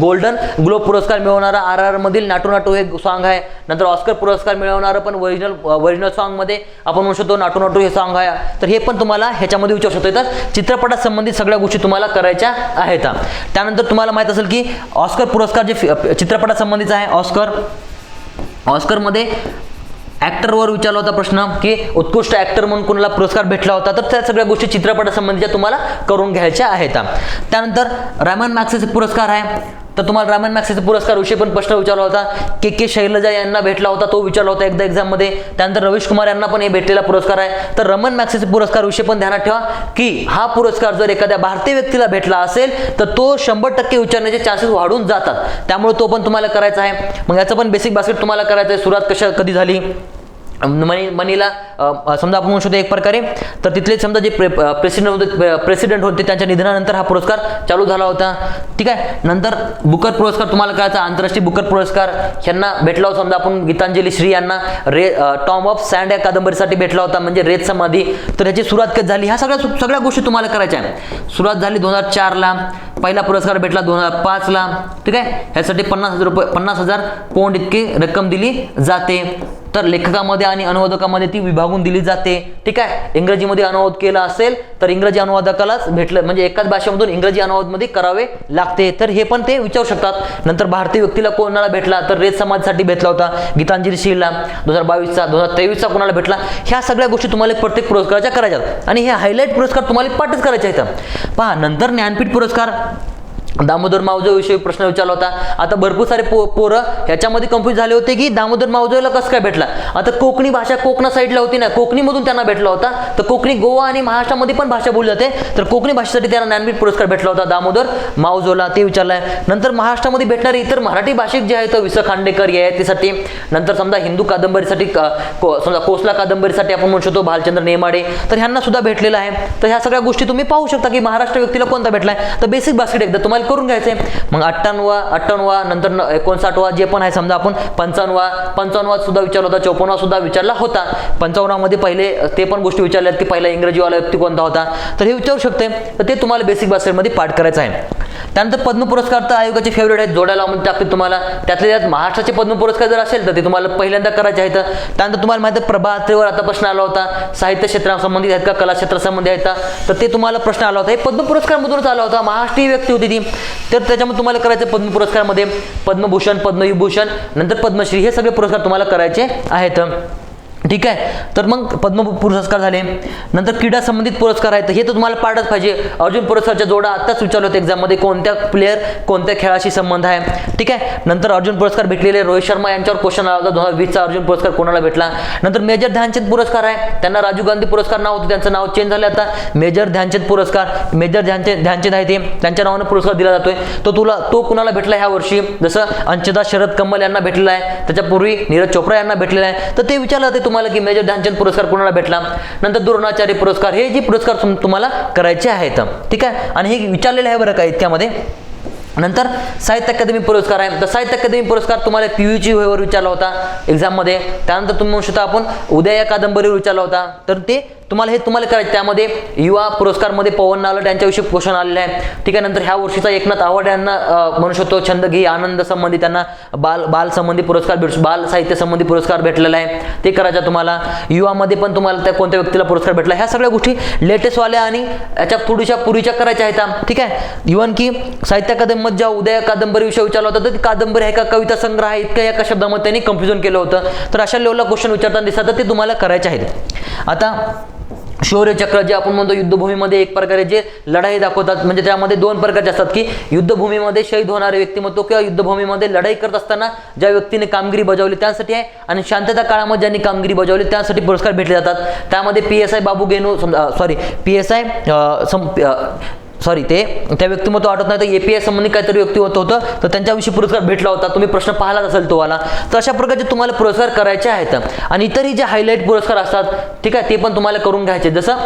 गोल्डन ग्लोब पुरस्कार मिळवणारा RRR मधील नाटू नाटू हे सॉन्ग आहे. नंतर ऑस्कर पुरस्कार मिळवणारं पण ओरिजिनल सॉन्ग मध्ये आपण म्हणू शकतो नाटू नाटू हे सॉन्ग आहे. तर हे पण तुम्हाला ह्याच्यामध्ये विचारू शकतो. तर चित्रपटासंबंधित सगळ्या गोष्टी तुम्हाला करायच्या आहेत. त्यानंतर तुम्हाला माहित असेल की ऑस्कर पुरस्कार जे चित्रपटासंबंधीचा आहे, ऑस्करमध्ये ऍक्टरवर विचारला होता प्रश्न की उत्कृष्ट ऍक्टर म्हणून कोणाला पुरस्कार भेटला होता. तर त्या सगळ्या गोष्टी चित्रपटासंबंधीच्या तुम्हाला करून घ्यायच्या आहेत. त्यानंतर रामन मॅग्सेसे पुरस्कार आहे. तर तुम्हाला रामन मॅग्सेसे पुरस्कार विषयी पण प्रश्न विचारला होता. के शैलजा यांना भेटला होता, तो विचारला होता एकदा एक्झाम मध्ये. त्यानंतर रवीश कुमार यांना पण हे भेटलेला पुरस्कार आहे. तर रामन मॅग्सेसे पुरस्कार विषयी पण ध्यानात ठेवा की हा पुरस्कार जर एखाद्या भारतीय व्यक्तीला भेटला असेल तर तो 100% विचारण्याचे चान्सेस वाढून जातात. त्यामुळे तो पण तुम्हाला करायचा आहे. मग याचं पण बेसिक बास्केट तुम्हाला करायचं आहे. सुरुवात कधी झाली, मनीला समजा आपण म्हणू शकतो एक प्रकारे, तर तिथले समजा जे प्रेसिडेंट होते त्यांच्या निधनानंतर हा पुरस्कार चालू झाला होता. ठीक आहे. नंतर बुकर पुरस्कार तुम्हाला कळायचा, आंतरराष्ट्रीय बुकर पुरस्कार ह्यांना भेटला होता. समजा आपण गीतांजली श्री यांना टॉम ऑफ सँड या कादंबरीसाठी भेटला होता, म्हणजे रेत समाधी. तर ह्याची सुरुवात कधी झाली, ह्या सगळ्या गोष्टी तुम्हाला करायच्या आहे. सुरुवात झाली 2004ला, पहिला पुरस्कार भेटला 2005ला. ठीक आहे. ह्यासाठी 50,000 पौंड इतकी रक्कम दिली जाते. तर लेखकामध्ये आणि अनुवादकामध्ये ती विभागून दिली जाते. ठीक आहे. इंग्रजीमध्ये अनुवाद केला असेल तर इंग्रजी अनुवादकालाच भेटलं, म्हणजे एकाच भाषेमधून इंग्रजी अनुवादमध्ये करावे लागते. तर हे पण ते विचारू शकतात. नंतर भारतीय व्यक्तीला कोणाला भेटला, तर रेत समाजसाठी भेटला होता गीतांजली श्रीला 2022चा. 2023चा कोणाला भेटला. ह्या सगळ्या गोष्टी तुम्हाला प्रत्येक पुरस्काराच्या करायच्यात आणि हे हायलाईट पुरस्कार तुम्हाला पाठच करायचे आहेत. पहा, नंतर ज्ञानपीठ पुरस्कार दामोदर मावजो विषयी प्रश्न विचारला होता. आता भरपूर सारे पोरं ह्याच्यामध्ये कन्फ्यूज झाले होते की दामोदर मावजोला कसं काय भेटला. आता कोकणी भाषा कोकणा साईडला होती ना, कोकणीमधून त्यांना भेटला होता. तर कोकणी गोवा आणि महाराष्ट्रामध्ये पण भाषा बोलली जाते, तर कोकणी भाषेसाठी त्यांना ज्ञानपीठ पुरस्कार भेटला होता दामोदर मावजोला, ते विचारलाय. नंतर महाराष्ट्रामध्ये भेटणारे इतर मराठी भाषिक जे आहेत वि. स. खांडेकर यासाठी. नंतर समजा हिंदू कादंबरीसाठी समजा कोसला कादंबरीसाठी आपण म्हणू शकतो भालचंद्र नेमाडे, तर ह्यांना सुद्धा भेटलेला आहे. तर ह्या सगळ्या गोष्टी तुम्ही पाहू शकता की महाराष्ट्र व्यक्तीला कोणता भेटलाय. तर बेसिक बास्केट एकदा तुम्हाला करून घ्यायचंय. मग 58वा नंतर 59वा जे पण आहे, समजा आपण 55वा सुद्धा विचारला होता, 54वा सुद्धा विचारला होता. 55 मध्ये पहिले ते पण गोष्टी विचारल्यात की पहिला इंग्रजीवाला व्यक्ती कोणता होता, तर हे विचारू शकते. तर ते तुम्हाला बेसिक बास्केटमध्ये पाठ करायचं आहे. त्यानंतर पद्म पुरस्कार तर आयोगाचे फेवरेट आहेत, जोडायला टाकतील तुम्हाला. त्यातल्या त्यात महाराष्ट्राचे पद्म पुरस्कार जर असेल तर ते तुम्हाला पहिल्यांदा करायचे आहेत. त्यानंतर तुम्हाला माहिती आहे प्रभातेवर आता प्रश्न आला होता, साहित्य क्षेत्रासंबंधित आहेत का, कला क्षेत्रासंबंधी आहेत का, तर ते तुम्हाला प्रश्न आला होता. हे पद्म पुरस्कारमधूनच आला होता, महाराष्ट्रीय व्यक्ती होती ती. तर त्याच्यामध्ये तुम्हाला करायचं पद्म पुरस्कारमध्ये पद्मभूषण, पद्मविभूषण, नंतर पद्मश्री, हे सगळे पुरस्कार तुम्हाला करायचे आहेत. ठीक आहे. तर मग पद्म पुरस्कार झाले. नंतर क्रीडा संबंधित पुरस्कार आहेत, हे तर तुम्हाला पाठच पाहिजे. अर्जुन पुरस्कारच्या जोडा आत्ताच विचारलं होतं एक्झाममध्ये, कोणत्या प्लेयर कोणत्या खेळाशी संबंध आहे. ठीक आहे. नंतर अर्जुन पुरस्कार भेटलेले रोहित शर्मा यांच्यावर क्वेश्चन आला होता. 2020चा अर्जुन पुरस्कार कोणाला भेटला. नंतर मेजर ध्यानचंद पुरस्कार आहे, त्यांना राजीव गांधी पुरस्कार नाव होतं, त्यांचं नाव चेंज झालं आता मेजर ध्यानचंद पुरस्कार. मेजर ध्यानचंद आहे ते, त्यांच्या नावानं पुरस्कार दिला जातोय. तो कुणाला भेटला ह्या वर्षी, जसं अंशदा शरद कमल यांना भेटलेला आहे, त्याच्यापूर्वी नीरज चोप्रा यांना भेटलेला आहे. तर ते विचारलं जाते तुम्हाला की मेजर ध्यानचंद पुरस्कार कोणाला भेटला. नंतर द्रोणाचार्य पुरस्कार, हे जे पुरस्कार तुम्हाला करायचे आहेत. ठीक आहे. आणि हे विचारलेले आहे बरं का इतक्यामध्ये. नंतर साहित्य अकादमी पुरस्कार आहे, तर साहित्य अकादमी पुरस्कार तुम्हाला PUC वर विचारला होता एक्झाममध्ये. त्यानंतर तुम्ही म्हणू शकता आपण उदय या कादंबरीवर विचारला होता, तर ते तुम्हाला करायचं. त्यामध्ये युवा पुरस्कारमध्ये पवन नालट यांच्याविषयी क्वेश्चन आलेले आहे. ठीक आहे. नंतर ह्या वर्षीचा एकनाथ आव्हाड यांना म्हणू शकतो छंदगी आनंद संबंधी त्यांना बाल संबंधी पुरस्कार बाल साहित्य संबंधी पुरस्कार भेटलेला आहे, ते करायचं तुम्हाला. युवामध्ये पण तुम्हाला त्या कोणत्या व्यक्तीला पुरस्कार भेटला, ह्या सगळ्या गोष्टी लेटेस्ट वाल्या आणि याच्या थोडीशा पूर्वीच्या करायच्या आहेत. ठीक आहे. इव्हन की साहित्य अकादमीमध्ये ज्या उदय कादंबरी विषय विचारला होता, तर ती कादंबरी आहे का कविता संग्रह आहे इतक्या एका शब्दामध्ये त्यांनी कन्फ्युजन केलं होतं. तर अशा लेवलला क्वेश्चन विचारताना दिसतात, ते तुम्हाला करायचे आहेत. आता शौर्य चक्र जे आपण म्हणतो, युद्धभूमीमध्ये एक प्रकारे जे लढाई दाखवतात, म्हणजे त्यामध्ये दोन प्रकारचे असतात की युद्धभूमीमध्ये शहीद होणारे व्यक्तिमत्व किंवा युद्धभूमीमध्ये लढाई करत असताना ज्या व्यक्तीने कामगिरी बजावली त्यासाठी आहे, आणि शांतता काळामध्ये ज्यांनी कामगिरी बजावली त्यासाठी पुरस्कार भेटले जातात. त्यामध्ये PSI बाबू गेनू ते त्या व्यक्तिमत्व आठवत नाही, तर API संबंधी काहीतरी व्यक्तिमत्व होतं, तर त्यांच्याविषयी पुरस्कार भेटला होता. तुम्ही प्रश्न पाहिलाच असेल तुम्हाला. तर अशा प्रकारचे तुम्हाला पुरस्कार करायचे आहेत. आणि इतरही जे हायलाईट पुरस्कार असतात, ठीक आहे, ते पण तुम्हाला करून घ्यायचे. जसं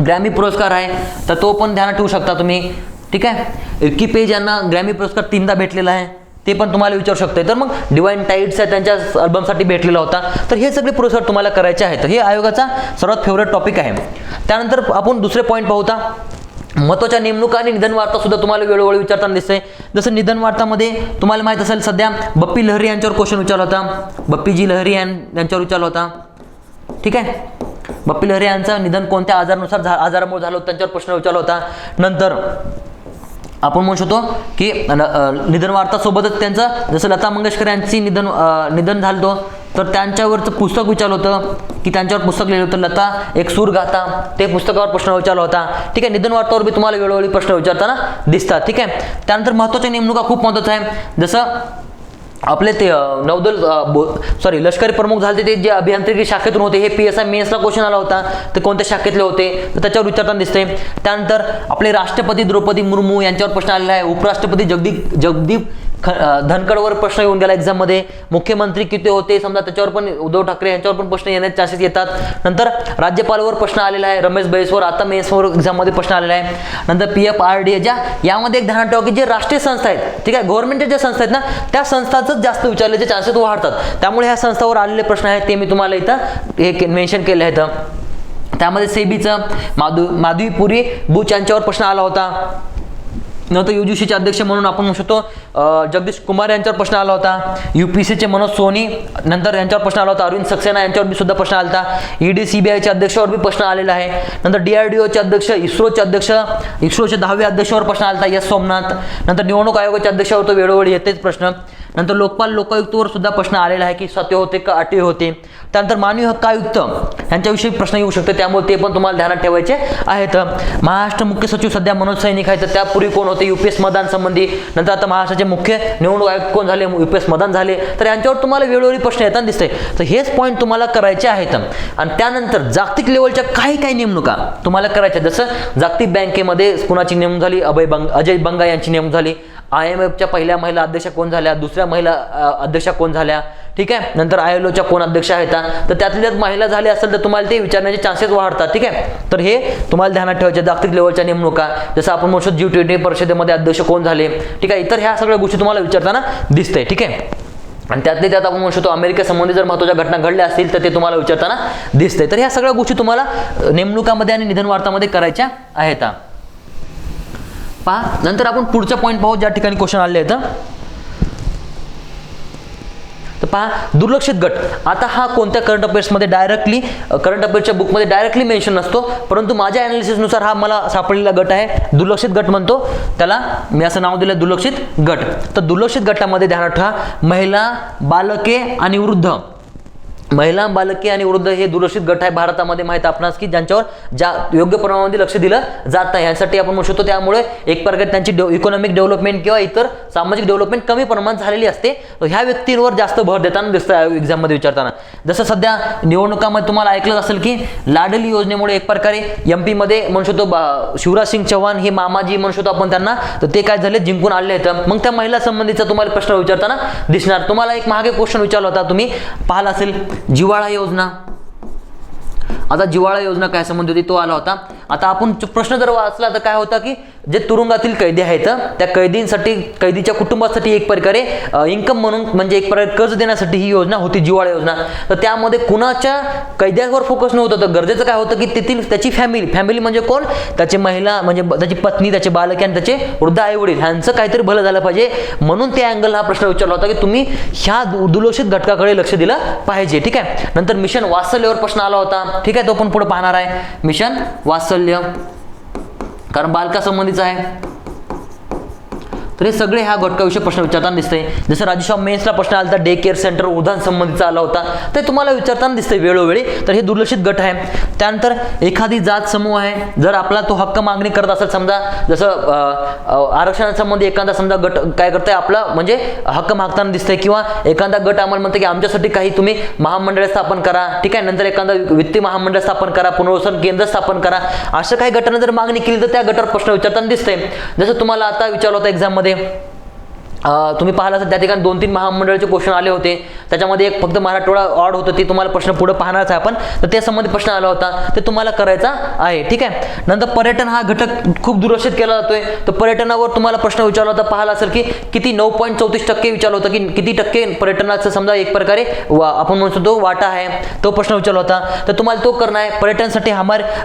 ग्रॅमी पुरस्कार आहे, तर तो पण ध्यानात ठेवू शकता तुम्ही. ठीक आहे. इर्की पेज यांना ग्रॅमी पुरस्कार 3दा भेटलेला आहे, ते पण तुम्हाला विचारू शकते. तर मग डिवाइन टाइड्स आहे, त्यांच्या अल्बमसाठी भेटलेला होता. तर हे सगळे पुरस्कार तुम्हाला करायचे आहेत. हे आयोगाचा सर्वात फेवरेट टॉपिक आहे. त्यानंतर आपण दुसरे पॉईंट पाहूता, महत्त्वाच्या नेमणुका आणि निधन वार्ता सुद्धा तुम्हाला वेळोवेळी विचारताना दिसते. जसं निधन वार्तामध्ये तुम्हाला माहित असेल सध्या बप्पी लहरी यांच्यावर क्वेश्चन विचारला होता, बप्पीजी लहरी यांच्यावर विचारला होता. ठीक आहे. बप्पी लहरी यांचं निधन कोणत्या आजारामुळे झालं होतं त्यांच्यावर प्रश्न विचारला होता. नंतर आपण म्हणू शकतो की निधन वार्ता सोबतच त्यांचं जसं लता मंगेशकर यांची निधन झालं होतं, तर त्यांच्यावरचं पुस्तक विचारलं होतं की त्यांच्यावर पुस्तक लिहिलं होतं लता एक सूर गाथा, ते पुस्तकावर प्रश्न विचारला होता. ठीक आहे. निधन वार्तावर बी तुम्हाला वेळोवेळी प्रश्न विचारताना दिसतात. ठीक आहे. त्यानंतर महत्त्वाच्या नेमणुका खूप महत्त्वाचं आहे. जसं आपले ते लष्करी प्रमुख झाले ते जे अभियांत्रिकी शाखेतून होते, हे PSI मेन्सला क्वेश्चन आला होता, ते कोणत्या शाखेतले होते तर त्याच्यावर विचारताना दिसते. त्यानंतर आपले राष्ट्रपती द्रौपदी मुर्मू यांच्यावर प्रश्न आलेला आहे. उपराष्ट्रपती जगदीप धनकडवर प्रश्न येऊन गेला एक्झाममध्ये. मुख्यमंत्री किती होते समजा त्याच्यावर पण उद्धव ठाकरे यांच्यावर पण प्रश्न येण्याचे चान्सेस येतात. नंतर राज्यपालवर प्रश्न आलेला आहे, रमेश बैसवर आता मेन्सवर एक्झाममध्ये प्रश्न आलेला आहे. नंतर PFRDA ज्या यामध्ये एक ध्यानात ठेवा की जे राष्ट्रीय संस्था आहेत, ठीक आहे, गव्हर्नमेंटच्या ज्या संस्था आहेत ना त्या संस्थांच जास्त विचारल्याचे चान्सेस वाढतात. त्यामुळे ह्या संस्थांवर आलेले प्रश्न आहेत ते मी तुम्हाला इथं हे मेन्शन केले आहेत. त्यामध्ये सेबीचं माधवीपुरी बुच यांच्यावर प्रश्न आला होता. नंतर UGCचे अध्यक्ष म्हणून आपण म्हणू शकतो जगदीश कुमार यांच्यावर प्रश्न आला होता. UPSCचे मनोज सोनी नंतर यांच्यावर प्रश्न आला होता. अरविंद सक्सेना यांच्यावर सुद्धा प्रश्न आला होता. ED CBIच्या अध्यक्षावर बी प्रश्न आलेला आहे. नंतर DRDOचे अध्यक्ष, इस्रोचे अध्यक्ष, इस्रोचे 10वे अध्यक्षावर प्रश्न आला होता S सोमनाथ. नंतर निवडणूक आयोगाच्या अध्यक्षावर तो वेळोवेळी येतेच प्रश्न. नंतर लोकपाल लोकायुक्तवर सुद्धा प्रश्न आलेला आहे की 7 होते का 8 होते. त्यानंतर मानवी हक्क आयुक्त यांच्याविषयी प्रश्न येऊ शकते, त्यामुळे ते पण तुम्हाला ध्यानात ठेवायचे आहेत. महाराष्ट्र मुख्य सचिव सध्या मनोज सैनिक आहेत, तर त्यापूर्वी कोण होते UPS मतदान संबंधी. नंतर आता महाराष्ट्राचे मुख्य निवडणूक आयुक्त कोण झाले, UPS मतदान झाले, तर यांच्यावर तुम्हाला वेळोवेळी प्रश्न येताना दिसते. तर हेच पॉईंट तुम्हाला करायचे आहेत. आणि त्यानंतर जागतिक लेवलच्या काही नेमणुका तुम्हाला करायच्या, जसं जागतिक बँकेमध्ये कुणाची नेमणूक झाली, अजय बंगा यांची नेमणूक झाली. IMFच्या पहिल्या महिला अध्यक्षा कोण झाल्या, दुसऱ्या महिला अध्यक्षा कोण झाल्या, ठीक आहे. नंतर ILOच्या कोण अध्यक्ष आहेत, तर त्यातल्या महिला झाल्या असेल तर तुम्हाला ते विचारण्याचे चान्सेस वाढतात, ठीक आहे. तर हे तुम्हाला ध्यानात ठेवायचे. जागतिक लेवलच्या नेमणुका जसं आपण म्हणू शकतो G20 परिषदेमध्ये अध्यक्ष कोण झाले, ठीक आहे. इतर ह्या सगळ्या गोष्टी तुम्हाला विचारताना दिसतंय, ठीक आहे. आणि त्यातले त्यात आपण म्हणू शकतो अमेरिकेसंबंधी जर महत्त्वाच्या घटना घडल्या असतील तर ते तुम्हाला विचारताना दिसतंय. तर ह्या सगळ्या गोष्टी तुम्हाला नेमणुकामध्ये आणि निधन वार्तामध्ये करायच्या आहेत. पहा, नंतर आपण पुढचा पॉईंट पाहू ज्या ठिकाणी क्वेश्चन आले आहेत. तर पहा, दुर्लक्षित गट. आता हा कोणत्या करंट अफेअर्समध्ये डायरेक्टली करंट अफेअर्सच्या बुकमध्ये डायरेक्टली मेन्शन नसतो, परंतु माझ्या अनालिसिसनुसार हा मला सापडलेला गट आहे. दुर्लक्षित गट म्हणतो त्याला, मी असं नाव दिलं दुर्लक्षित गट. तर दुर्लक्षित गटामध्ये ध्यानात ठेवा महिला, बालके आणि वृद्ध. महिला, बालके आणि वृद्ध हे दुर्लक्षित गट आहे भारतामध्ये, माहित आपणास की ज्यांच्यावर योग्य प्रमाणामध्ये लक्ष दिलं जात नाही. यासाठी आपण म्हणू शकतो त्यामुळे एक प्रकारे त्यांची इकॉनॉमिक डेव्हलपमेंट किंवा इतर सामाजिक डेव्हलपमेंट कमी प्रमाणात झालेली असते. ह्या व्यक्तींवर जास्त भर देताना दिसतं एक्झाममध्ये विचारताना. जसं सध्या निवडणुकामध्ये तुम्हाला ऐकलं असेल की लाडली योजनेमुळे एक प्रकारे MP मध्ये म्हणू शकतो शिवराज सिंग चौहान हे मामाजी म्हणू शकतो आपण त्यांना, तर ते काय झाले जिंकून आले आहेत. मग त्या महिला संबंधीचा तुम्हाला प्रश्न विचारताना दिसणार. तुम्हाला एक मागे क्वेश्चन विचारला होता, तुम्ही पाहिला असेल जिव्हाळा योजना. आता जिव्हाळा योजना काय संबंध होती तो आला होता. आता आपण प्रश्न जर वाचला तर काय होता की जे तुरुंगातील कैदी आहेत त्या कैदींसाठी, कैदीच्या कुटुंबासाठी एक प्रकारे इन्कम म्हणून म्हणजे एक प्रकारे कर्ज देण्यासाठी ही योजना होती जिव्हाळा योजना. तर त्यामध्ये कुणाच्या कैद्यावर फोकस नव्हतं, तर गरजेचं काय होतं की तेथील त्याची फॅमिली म्हणजे कोण, त्याची महिला म्हणजे त्याची पत्नी, त्याचे बालके आणि त्याचे वृद्ध आई वडील ह्यांचं काहीतरी भलं झालं पाहिजे. म्हणून त्या अँगल हा प्रश्न विचारला होता की तुम्ही ह्या दुर्लक्षित घटकाकडे लक्ष दिलं पाहिजे, ठीक आहे. नंतर मिशन वात्सल्यवर प्रश्न आला होता, ठीक आहे, तो पण पुढे पाहणार आहे. मिशन वात्सल्य कारण बालका संबंधीचा आहे. तर हे सगळे ह्या घटकाविषयी प्रश्न विचारताना दिसते. जसं राजस्थान मेन्सला प्रश्न आला होता डे केअर सेंटर उद्यान संबंधीचा आला होता, ते तुम्हाला विचारताना दिसते वेळोवेळी. तर हे दुर्लक्षित गट आहे. त्यानंतर एखादी जात समूह आहे, जर आपला तो हक्क मागणी करत असेल, समजा जसं आरक्षणासंबंधी एखादा समजा गट काय करतोय आपला म्हणजे हक्क मागताना दिसतंय, किंवा एखादा गट आम्हाला म्हणतो की आमच्यासाठी काही तुम्ही महामंडळ स्थापन करा, ठीक आहे. नंतर एखादा वित्तीय महामंडळ स्थापन करा, पुनर्वसन केंद्र स्थापन करा, असं काही गटाने जर मागणी केली तर त्या गटावर प्रश्न विचारताना दिसते. जसं तुम्हाला आता विचारलं होतं एक्झाम मध्ये, तुम्ही पाहिला असेल त्या ठिकाणी 2-3 महामंडळाचे क्वेश्चन आले होते. त्याच्यामध्ये एक फक्त मराठवाडा ऑड होतं, ते तुम्हाला प्रश्न पुढे पाहणारच आहे आपण. तर त्या संबंधी प्रश्न आला होता, ते तुम्हाला करायचा आहे, ठीक आहे. नंतर पर्यटन हा घटक खूप दुर्लक्षित केला जातोय. तर पर्यटनावर तुम्हाला प्रश्न विचारला होता, पाहिला असेल की किती 9.34% विचारलं होतं की किती टक्के पर्यटनाचं समजा एक प्रकारे आपण म्हणू शकतो वाटा आहे, तो प्रश्न विचारला होता. तर तुम्हाला तो करणं आहे. पर्यटनासाठी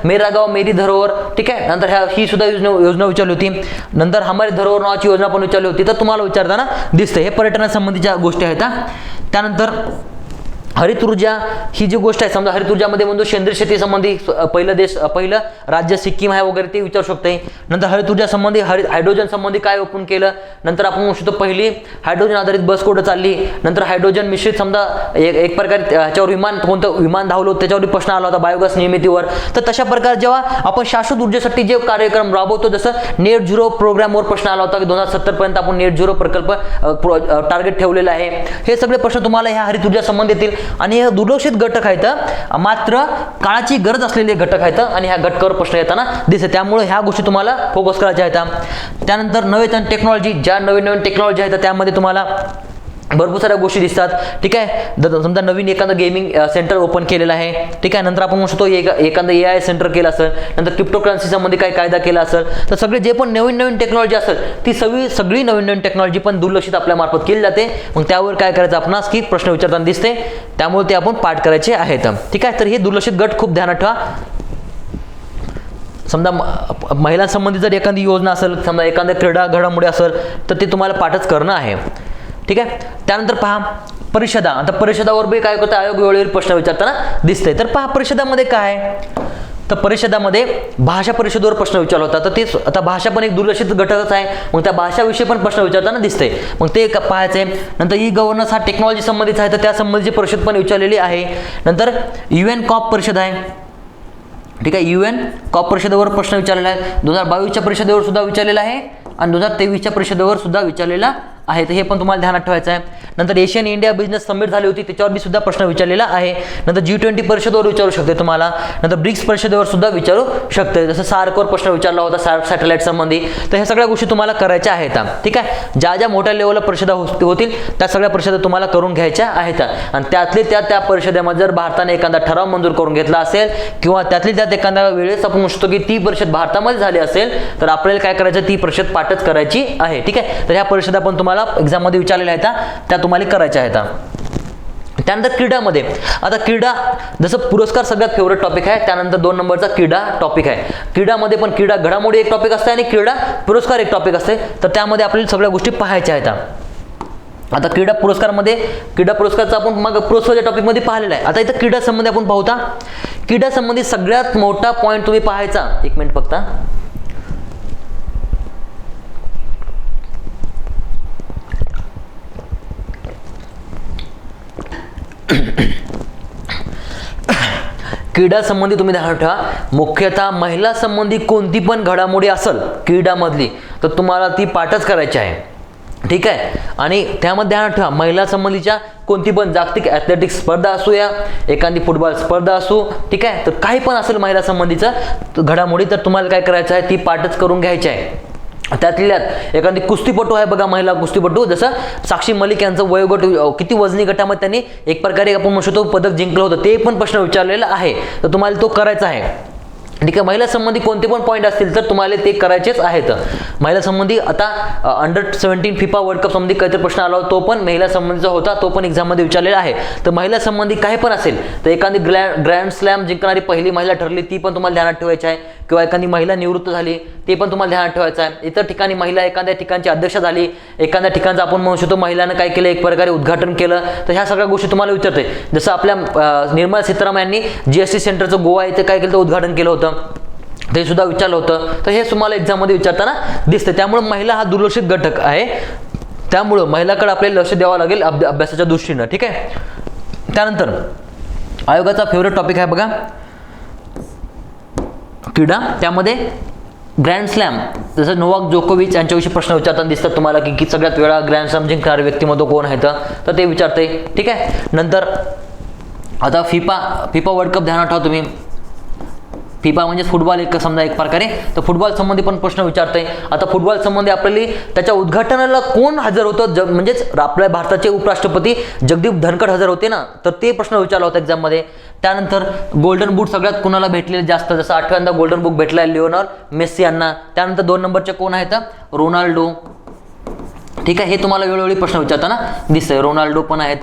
मेरा गाव मेरी धरोहर, ठीक आहे. नंतर ही सुद्धा योजना विचारली होती. नंतर हमारी धरोहर नावाची योजना पण विचारली होती. तर तुम्हाला विचारताना दिसते हे पर्यटनासंबंधीच्या गोष्टी आहेत. त्यानंतर हरित ऊर्जा ही जी गोष्ट आहे, समजा हरित ऊर्जामध्ये म्हणतो सेंद्रिय शेती संबंधी पहिलं राज्य सिक्कीम आहे वगैरे, ते विचारू शकते. नंतर हरित ऊर्जा संबंधी हायड्रोजन संबंधी काय ओपन केलं. नंतर आपण म्हणू शकतो पहिली हायड्रोजन आधारित बस कुठं चालली. नंतर हायड्रोजन मिश्रित समजा एक प्रकारे त्याच्यावर कोणतं विमान धावलं त्याच्यावर प्रश्न आला होता बायोगॅस निर्मितीवर. तर तशा प्रकारे जेव्हा आपण शाश्वत ऊर्जेसाठी जे कार्यक्रम राबवतो, जसं नेट झिरो प्रोग्रामवर प्रश्न आला होता की 2070 पर्यंत आपण नेट झिरो प्रकल्प टार्गेट ठेवलेला आहे. हे सगळे प्रश्न तुम्हाला ह्या हरित ऊर्जा संबंधित येतील. आणि हे दुर्लक्षित घटक आहेत, मात्र काळाची गरज असलेले घटक आहेत आणि ह्या घटकावर प्रश्न येताना दिसते. त्यामुळे ह्या गोष्टी तुम्हाला फोकस करायच्या आहेत. त्यानंतर नवीन टेक्नॉलॉजी, ज्या नवीन टेक्नॉलॉजी आहेत त्यामध्ये तुम्हाला भरपूर साऱ्या गोष्टी दिसतात. ठीक आहे, समजा नवीन एखादं गेमिंग सेंटर ओपन केलेलं आहे. ठीक आहे, नंतर आपण म्हणू शकतो एखादं AI सेंटर केलं असेल, नंतर क्रिप्टोकरन्सी संबंधी काही कायदा केला असेल, तर सगळे जे पण नवीन टेक्नॉलॉजी असेल ती सगळी नवीन टेक्नॉलॉजी पण दुर्लक्षित आपल्या मार्फत केली जाते. मग त्यावर काय करायचं आपणास की प्रश्न विचारताना दिसते, त्यामुळे ते आपण पाठ करायचे आहेत. ठीक आहे, तर हे दुर्लक्षित गट खूप ध्यानात ठेवा. समजा महिलांसंबंधी जर एखादी योजना असेल, समजा एखाद्या क्रीडा घडामोडी असेल, तर ते तुम्हाला पाठच करणं आहे. ठीक आहे, त्यानंतर पहा परिषदा. आता परिषदावर बी काय करतं आयोग वेळोवेळी प्रश्न विचारताना दिसतंय. तर पहा परिषदामध्ये काय आहे, तर परिषदामध्ये भाषा परिषदेवर प्रश्न विचारला होता. तर तेच आता भाषा पण एक दुर्लक्षित घटकच आहे. मग त्या भाषाविषयी पण प्रश्न विचारताना दिसतंय, मग ते पाहायचं आहे. नंतर ई गव्हर्नन्स हा टेक्नॉलॉजी संबंधित आहे, तर त्या संबंधीची परिषद पण विचारलेली आहे. नंतर UN कॉप परिषद आहे. ठीक आहे, UN कॉप परिषदेवर प्रश्न विचारलेला आहे. 2022च्या परिषदेवर सुद्धा विचारलेला आहे आणि 2023च्या परिषदेवर सुद्धा विचारलेला आहे. तर हे पण तुम्हाला ध्यानात ठेवायचं आहे. नंतर एशियन इंडिया बिझनेस समिट झाली होती, त्याच्यावर सुद्धा प्रश्न विचारलेला आहे. नंतर G20 परिषदेवर विचारू शकते तुम्हाला. नंतर ब्रिक्स परिषदेवर सुद्धा विचारू शकते. जसं सार्कवर प्रश्न विचारला होता, सार्क सॅटेलाइट संबंधी. तर ह्या सगळ्या गोष्टी तुम्हाला करायच्या आहेत. ठीक आहे, ज्या मोठ्या लेवलला परिषदा होतील त्या सगळ्या परिषदा तुम्हाला करून घ्यायच्या आहेत. आणि त्यातले त्या परिषदेमध्ये जर भारताने एखादा ठराव मंजूर करून घेतला असेल किंवा त्यातली त्यात एखाद्या वेळेस आपण म्हणतो की ती परिषद भारतामध्ये झाली असेल, तर आपल्याला काय करायचं, ती परिषद पाठच करायची आहे. ठीक आहे, तर ह्या परिषदा पण तुम्हाला एक्झाम मध्ये विचारलेल्या आहेत, त्या तुम्हाला करायच्या आहेत. त्यानंतर क्रीडामध्ये, आता क्रीडा जसं पुरस्कार सगळ्यात फेवरेट टॉपिक आहे, त्यानंतर 2 नंबरचा क्रीडा टॉपिक आहे. क्रीडामध्ये पण क्रीडा घडामोडी एक टॉपिक असते आणि क्रीडा पुरस्कार एक टॉपिक असते. तर त्यामध्ये आपल्याला सगळ्या गोष्टी पाहायच्या आहेत. आता क्रीडा पुरस्कारचा आपण मग पुरस्कारच्या टॉपिकमध्ये पाहिलेला आहे. आता इथं क्रीडा संबंधी आपण पाहूता. क्रीडा संबंधी सगळ्यात मोठा पॉईंट तुम्ही पाहायचा, 1 मिनिट फक्त. क्रीडा संबंधी तुम्ही ध्यानात ठेवा, मुख्यतः महिला संबंधी कोणती पण घडामोडी असेल क्रीडामधली, तर तुम्हाला ती पाठच करायची आहे. ठीक आहे, आणि त्यामध्ये ध्यानात ठेवा महिला संबंधीच्या कोणती पण जागतिक ॲथलेटिक्स स्पर्धा असू या एखादी फुटबॉल स्पर्धा असू, ठीक आहे, तर काही पण असेल महिला संबंधीचं घडामोडी, तर तुम्हाला काय करायचं आहे, ती पाठच करून घ्यायची आहे. त्यातल्यात एखादी कुस्तीपटू आहे बघा, महिला कुस्तीपटू, जसं साक्षी मलिक यांचं वयोगट किती वजनी गटामध्ये त्यांनी एक प्रकारे आपण म्हणू शकतो पदक जिंकलं होतं, ते पण प्रश्न विचारलेला आहे. तर तुम्हाला तो करायचा आहे. ठीक आहे, महिला संबंधी कोणते पण पॉईंट असतील तर तुम्हाला ते करायचेच आहेत. महिला संबंधी आता अंडर-17 फिफा वर्ल्ड कप संबंधी काहीतरी प्रश्न आला, तो पण महिला संबंधीचा होता, तो पण एक्झाममध्ये विचारलेला आहे. तर महिला संबंधी काही पण असेल तर एखादी ग्रँड स्लॅम जिंकणारी पहिली महिला ठरली, ती पण तुम्हाला ध्यानात ठेवायची आहे. किंवा एखादी महिला निवृत्त झाली, ते पण तुम्हाला ध्यानात ठेवायचं आहे. इतर ठिकाणी महिला एखाद्या ठिकाणची अध्यक्ष झाली, एखाद्या ठिकाणचं आपण म्हणू शकतो महिलांना काय केलं, एक प्रकारे उद्घाटन केलं, तर ह्या सगळ्या गोष्टी तुम्हाला विचारते. जसं आपल्या निर्मला सीतारामन यांनी GST सेंटरचं गोवा इथे काय केलं, उद्घाटन केलं होतं, ते सुद्धा विचारलं होतं. तर हे तुम्हाला एक्झाममध्ये विचारताना दिसतं. त्यामुळे महिला हा दुर्लक्षित घटक आहे, त्यामुळं महिलाकडे आपल्याला लक्ष द्यावं लागेल अभ्यासाच्या दृष्टीनं. ठीक आहे, त्यानंतर आयोगाचा फेवरेट टॉपिक आहे बघा क्रीडा. त्यामध्ये ग्रँड स्लॅम, जसं नोवाक जोकोविच यांच्याविषयी प्रश्न विचारताना दिसतात तुम्हाला की सगळ्यात वेळा ग्रँड स्लॅम जिंकणारे व्यक्तिमत्व कोण आहेत, तर ते विचारते. ठीक आहे, नंतर आता फिफा वर्ल्ड कप ध्यानात ठेवा तुम्ही. फिफा म्हणजे फुटबॉल एक समजा एक प्रकारे, तर फुटबॉल संबंधी पण प्रश्न विचारते. आता फुटबॉल संबंधी आपल्याला त्याच्या उद्घाटनाला कोण हजर होतं, म्हणजेच आपल्या भारताचे उपराष्ट्रपती जगदीप धनखड हजर होते ना, तर ते प्रश्न विचारला होता एक्झाममध्ये. त्यानंतर गोल्डन बूट सगळ्यात कुणाला भेटलेले जास्त, जसं 8व्यांदा गोल्डन बूट भेटला लिओनेल मेस्सी यांना. त्यानंतर 2 नंबरचे कोण आहेत, रोनाल्डो. ठीक आहे, हे तुम्हाला वेळोवेळी प्रश्न विचारताना दिसतंय, रोनाल्डो पण आहेत.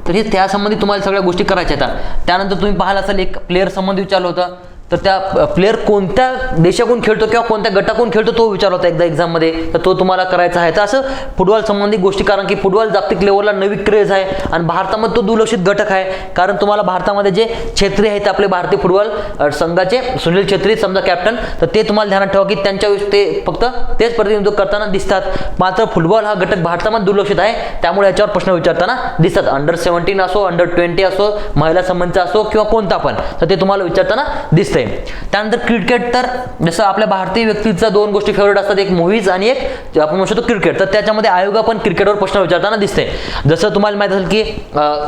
तर हे त्यासंबंधी तुम्हाला सगळ्या गोष्टी करायच्या आहेत. त्यानंतर तुम्ही पाहाल असेल एक प्लेअर संबंधी विचारलं होतं, तर त्या प्लेअर कोणत्या देशाकडून खेळतो किंवा कोणत्या गटाकडून खेळतो तो विचारला होता एकदा एक्झाममध्ये, तर तो तुम्हाला करायचा आहे. तर असं फुटबॉल संबंधी गोष्टी, कारण की फुटबॉल जागतिक लेवलला नवी क्रेज आहे आणि भारतामध्ये तो दुर्लक्षित घटक आहे. कारण तुम्हाला भारतामध्ये जे छेत्री आहेत आपले भारतीय फुटबॉल संघाचे, सुनील छेत्री समजा कॅप्टन, तर ते तुम्हाला ध्यानात ठेवा की त्यांच्या ते फक्त तेच प्रतिनिधित्व करताना दिसतात. मात्र फुटबॉल हा घटक भारतामध्ये दुर्लक्षित आहे, त्यामुळे याच्यावर प्रश्न विचारताना दिसतात. अंडर-17 असो, अंडर-20 असो, महिला संबंधीचा असो किंवा कोणता पण, तर ते तुम्हाला विचारताना दिसतं. दिसतंय. त्यानंतर क्रिकेट, तर जसं आपल्या भारतीय व्यक्तीचा दोन गोष्टी फेवरेट असतात, एक मूव्हीज आणि एक आपण म्हणू शकतो क्रिकेट. तर त्याच्यामध्ये आयोगा पण क्रिकेटवर प्रश्न विचारताना दिसते. जसं तुम्हाला माहित असेल की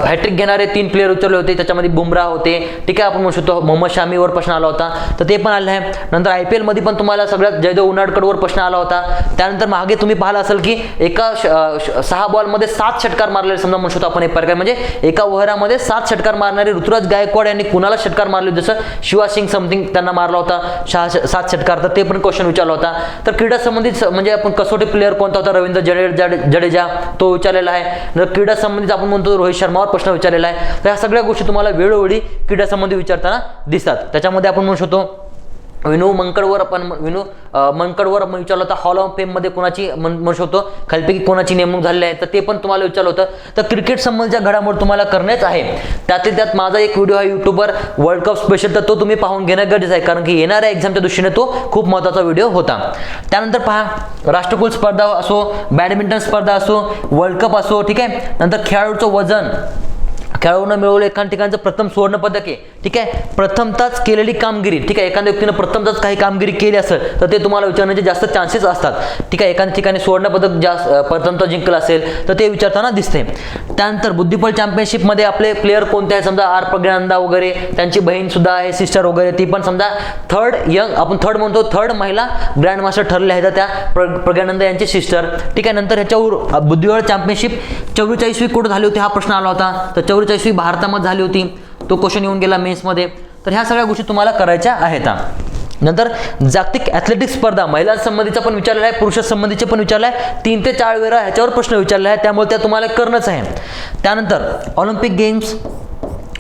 हॅट्रिक घेणारे 3 प्लेयर विचारले होते, त्याच्यामध्ये बुमराह होते, ठीक आहे, आपण म्हणू शकतो मोहम्मद शामीवर प्रश्न आला होता, तर ते पण आलं आहे. नंतर IPL मध्ये पण तुम्हाला सगळ्यात जयदेव उनाडकरवर प्रश्न आला होता. त्यानंतर मागे तुम्ही पाहिलं असेल की एका 6 बॉलमध्ये 7 षटकार मारलेले समजा म्हणू शकतो आपण एक प्रकार, म्हणजे एका ओव्हरामध्ये 7 षटकार मारणारे ऋतुराज गायकवाड यांनी कुणाला षटकार मारले, जसं शिवा सिंग समथिंग त्यांना मारला होता 7 षटकार, तर ते पण क्वेश्चन विचारला होता. तर क्रीडा संबंधित म्हणजे आपण कसोटी प्लेअर कोणता होता, रवींद्र जडेजा तो विचारलेला आहे. क्रीडा संबंधित आपण म्हणतो रोहित शर्मावर प्रश्न विचारलेला आहे. तर ह्या सगळ्या गोष्टी तुम्हाला वेळोवेळी क्रीडा संबंधी विचारताना दिसतात. त्याच्यामध्ये आपण म्हणू शकतो विनू मंकडवर विचारलं होतं, हॉल ऑफ फेम मध्ये कोणाची म्हणू शकतो खालपैकी कोणाची नेमणूक झालेली आहे, तर ते पण तुम्हाला विचारलं होतं. तर क्रिकेट संबंधीच्या घडामोडी तुम्हाला करण्याच आहे. त्यात माझा एक व्हिडिओ आहे युट्यूबवर वर्ल्ड कप स्पेशल, तर तो तुम्ही पाहून घेणं गरजेचं आहे, कारण की येणाऱ्या एक्झामच्या दृष्टीने तो खूप महत्त्वाचा व्हिडिओ होता. त्यानंतर पहा, राष्ट्रकुल स्पर्धा असो, बॅडमिंटन स्पर्धा असो, वर्ल्ड कप असो, ठीक आहे. नंतर खेळाडूचं वजन, खेळाडूनं मिळवलं एका ठिकाणचं प्रथम सुवर्ण पदक आहे, ठीक आहे, प्रथमताच केलेली कामगिरी, ठीक आहे, एखाद्या व्यक्तीनं प्रथमताच काही कामगिरी केली असेल तर ते तुम्हाला विचारण्याचे जास्त चान्सेस असतात, ठीक आहे. एखाद्या ठिकाणी सुवर्ण पदक जास्त प्रथमता जिंकलं असेल तर ते विचारताना दिसते. त्यानंतर बुद्धिबळ चॅम्पियनशिपमध्ये आपले प्लेयर कोणते आहेत, समजा आर प्रज्ञानंदा वगैरे, त्यांची बहीण सुद्धा आहे, सिस्टर वगैरे, ती पण समजा थर्ड म्हणतो थर्ड महिला ग्रँड मास्टर ठरले आहेत त्या प्रज्ञानंदा यांची सिस्टर, ठीक आहे. नंतर ह्याच्यावर बुद्धिबळ चॅम्पियनशिप 44वी कुठं झाली होती हा प्रश्न आला होता, तर 44वी भारतामध्ये झाली होती, तो क्वेश्चन येऊन गेला मेन्समध्ये. तर ह्या सगळ्या गोष्टी तुम्हाला करायच्या आहेत. नंतर जागतिक ॲथलेटिक्स स्पर्धा महिलांसंबंधीचा पण विचारलेला आहे, पुरुषांसंबंधीचे पण विचारला आहे, 3 ते 4 वेळा ह्याच्यावर प्रश्न विचारला आहे, त्यामुळे त्या तुम्हाला करणंच आहे. त्यानंतर ऑलिम्पिक गेम्स,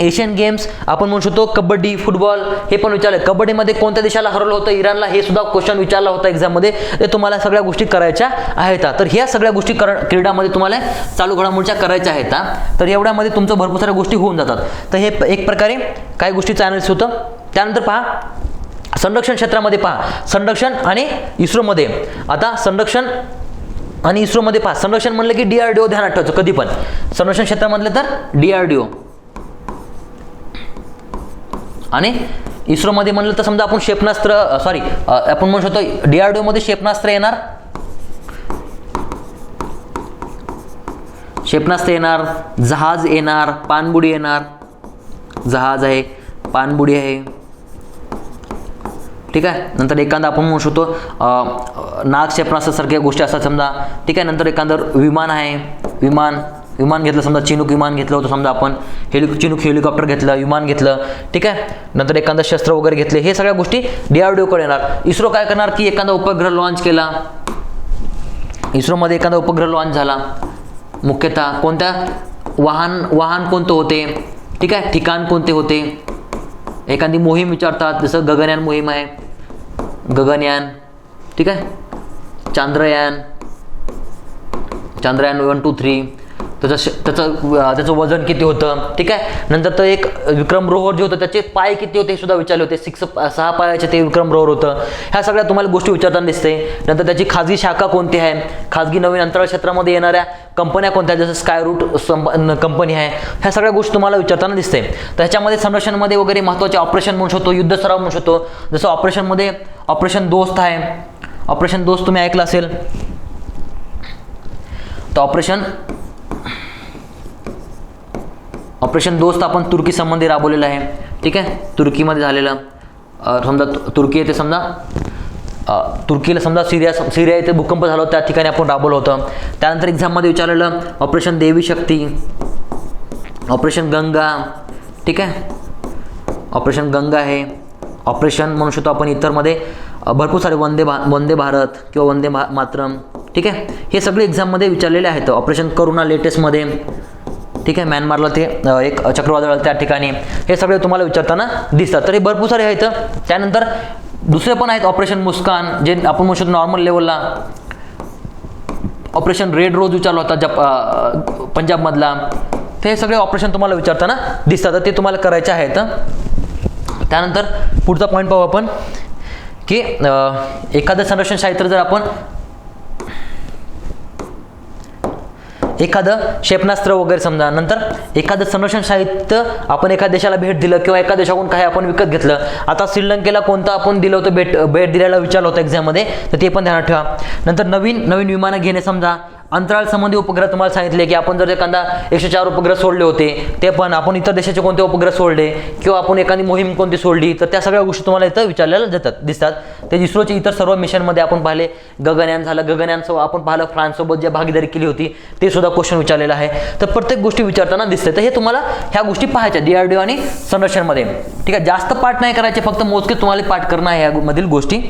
एशियन गेम्स, आपण म्हणू शकतो कबड्डी, फुटबॉल, हे पण विचारलं. कबड्डीमध्ये कोणत्या देशाला हरवलं होतं, इराणला, हे सुद्धा क्वेश्चन विचारला होता एक्झाममध्ये. ते तुम्हाला सगळ्या गोष्टी करायच्या आहेत. तर ह्या सगळ्या गोष्टी क्रीडामध्ये तुम्हाला चालू घडामोडीच्या करायच्या आहेत. तर एवढ्यामध्ये तुमचं भरपूर साऱ्या गोष्टी होऊन जातात. तर हे एक प्रकारे काही गोष्टी चॅनल्स होतं. त्यानंतर पहा, संरक्षण क्षेत्रामध्ये पहा, संरक्षण आणि इस्रोमध्ये, आता संरक्षण आणि इस्रोमध्ये पहा, संरक्षण म्हणलं की DRDO ध्यानात ठेवायचं कधी पण. संरक्षण क्षेत्रामधलं तर DRDO, आणि इस्रोमध्ये म्हणलं तर समजा आपण क्षेपणास्त्र, आपण म्हणू शकतो DRDO मध्ये क्षेपणास्त्र येणार, जहाज येणार, पाणबुडी येणार, जहाज आहे, पाणबुडी आहे, ठीक आहे. नंतर एखादा आपण म्हणू शकतो नाग क्षेपणास्त्र सारख्या गोष्टी असतात समजा, ठीक आहे. नंतर एखादं विमान आहे, विमान घेतलं समजा, चिनूक विमान घेतलं होतं समजा आपण, चिनूक हेलिकॉप्टर घेतलं, विमान घेतलं, ठीक आहे. नंतर एखादं शस्त्र वगैरे घेतले, हे सगळ्या गोष्टी DRDO कडे येणार. इस्रो काय करणार की एखादा उपग्रह लॉन्च केला, इस्रोमध्ये एखादा उपग्रह लॉन्च झाला, मुख्यतः कोणत्या वाहन कोणते होते, ठीक आहे, ठिकाण कोणते होते, एखादी मोहीम विचारतात, जसं गगनयान मोहीम आहे, गगनयान, ठीक आहे, चांद्रयान 1, 2, 3, त्याचं वजन किती होतं, ठीक आहे. नंतर तर एक विक्रम रोवर जे होतं त्याचे पाय किती होते हे सुद्धा विचारले होते, 6 पायाचे ते विक्रम रोवर होतं. ह्या सगळ्या तुम्हाला गोष्टी विचारताना दिसते. नंतर त्याची खाजगी शाखा कोणती आहे, खाजगी नवीन अंतराळ क्षेत्रामध्ये येणाऱ्या कंपन्या कोणत्या, जसं स्कायरूट कंपनी आहे, ह्या सगळ्या गोष्टी तुम्हाला विचारताना दिसते. तर ह्याच्यामध्ये संरक्षणमध्ये वगैरे महत्त्वाचे ऑपरेशन म्हणू शकतो, युद्ध सराव म्हणू शकतो. जसं ऑपरेशनमध्ये ऑपरेशन दोस्त आहे, ऑपरेशन दोस्त तुम्ही ऐकलं असेल, तर ऑपरेशन दोस्त आपण तुर्की संबंधी राबवलेलं आहे, ठीक आहे, तुर्कीमध्ये झालेलं. समजा तुर्की येथे समजा तुर्कीला समजा सिरिया येथे भूकंप झाला होता, त्या ठिकाणी आपण राबवलं होतं. त्यानंतर एक्झाममध्ये विचारलेलं ऑपरेशन देवी शक्ती, ऑपरेशन गंगा, ठीक आहे, ऑपरेशन गंगा आहे, ऑपरेशन म्हणू शकतो आपण इतरमध्ये भरपूर सारे वंदे भारत किंवा वंदे मातरम, ठीक आहे, हे सगळे एक्झाममध्ये विचारलेले आहेत. ऑपरेशन करुणा लेटेस्टमध्ये, ठीक आहे, म्यानमारला ते एक चक्रवादळ त्या ठिकाणी, हे सगळे तुम्हाला विचारताना दिसतात. तर हे भरपूर सारे आहेत. त्यानंतर दुसरे पण आहेत, ऑपरेशन मुस्कान, जे आपण म्हणू शकतो नॉर्मल लेवलला. ऑपरेशन रेड रोज विचारला होता पंजाबमधला. तर हे सगळे ऑपरेशन तुम्हाला विचारताना दिसतात, तर ते तुम्हाला करायचे आहेत. त्यानंतर पुढचा पॉईंट पाहू आपण की एखादं संरक्षण क्षेत्र जर आपण एखादं क्षेपणास्त्र वगैरे समजा, नंतर एखादं संरक्षण साहित्य आपण एखाद्या देशाला भेट दिलं किंवा एका देशाकडून काही आपण विकत घेतलं. आता श्रीलंकेला कोणतं आपण दिलं होतं भेट दिल्याला विचारलं होतं एक्झाममध्ये, तर ते पण ध्यानात ठेवा. नंतर नवीन विमानं घेणे, समजा अंतराळ संबंधी उपग्रह तुम्हाला सांगितले की आपण जर एखादा 104 उपग्रह सोडले होते, ते पण आपण इतर देशाचे कोणते उपग्रह सोडले किंवा आपण एखादी मोहीम कोणती सोडली, तर त्या सगळ्या गोष्टी तुम्हाला इथं विचारलेल्या दिसतात. ते इस्रोचे इतर सर्व मिशनमध्ये आपण पाहिले, गगनयान झालं, गगनयानसोबत आपण पाहिलं फ्रान्ससोबत जे भागीदारी केली होती ते सुद्धा क्वेश्चन विचारलेला आहे. तर प्रत्येक गोष्टी विचारताना दिसते. तर हे तुम्हाला ह्या गोष्टी पाहायच्या DRDO आणि संरक्षणमध्ये. ठीक आहे, जास्त पाठ नाही करायचे, फक्त मोजके तुम्हाला पाठ करणं आहे यामधील गोष्टी.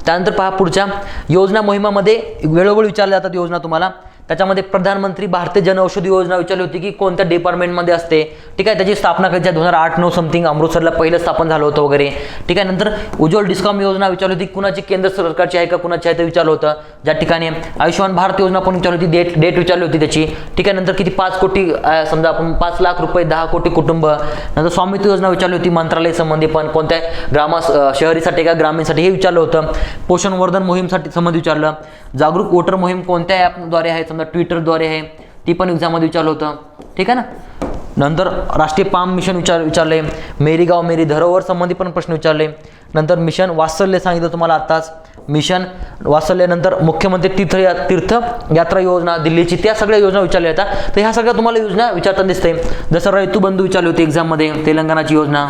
त्यानंतर पहा पुढच्या योजना मोहिमामध्ये वेळोवेळी विचारल्या जातात योजना तुम्हाला. त्याच्यामध्ये प्रधानमंत्री भारतीय जनऔषधी योजना विचारली होती की कोणत्या डिपार्टमेंटमध्ये असते. ठीक आहे, त्याची स्थापना कधी 2008-9 समथिंग अमृतसरला पहिलं स्थापन झालं होतं वगैरे. ठीक आहे, नंतर उज्ज्वल डिस्कॉम योजना विचारली होती, कुणाची केंद्र सरकारची आहे का कुणाची आहे ते विचारलं होतं. ज्या ठिकाणी आयुष्यमान भारत योजना पण विचारली होती, डेट विचारली होती त्याची. ठीक आहे, नंतर किती 5 कोटी समजा आपण 5 लाख रुपये 10 कोटी कुटुंब. नंतर स्वामित्व योजना विचारली होती मंत्रालय संबंधी, पण कोणत्या शहरीसाठी का ग्रामीणसाठी हे विचारलं होतं. पोषण वर्धन मोहीमसाठी संबंधी विचारलं. जागरूक वोटर मोहीम कोणत्या ॲपद्वारे आहे, समजा ट्विटरद्वारे आहे, ती पण एक्झाममध्ये विचारलं होतं. ठीक आहे ना. नंतर राष्ट्रीय पाम मिशन विचारले. मेरी गाव मेरी धरोहर संबंधी पण प्रश्न विचारले. नंतर मिशन वात्सल्य सांगितलं तुम्हाला आत्ताच, मिशन वात्सल्य. नंतर मुख्यमंत्री तीर्थ यात्रा योजना दिल्लीची, त्या सगळ्या योजना विचारल्या जातात. तर ह्या सगळ्या तुम्हाला योजना विचारताना दिसते. जसं रयतू बंधू विचारली होती एक्झाममध्ये, तेलंगणाची योजना.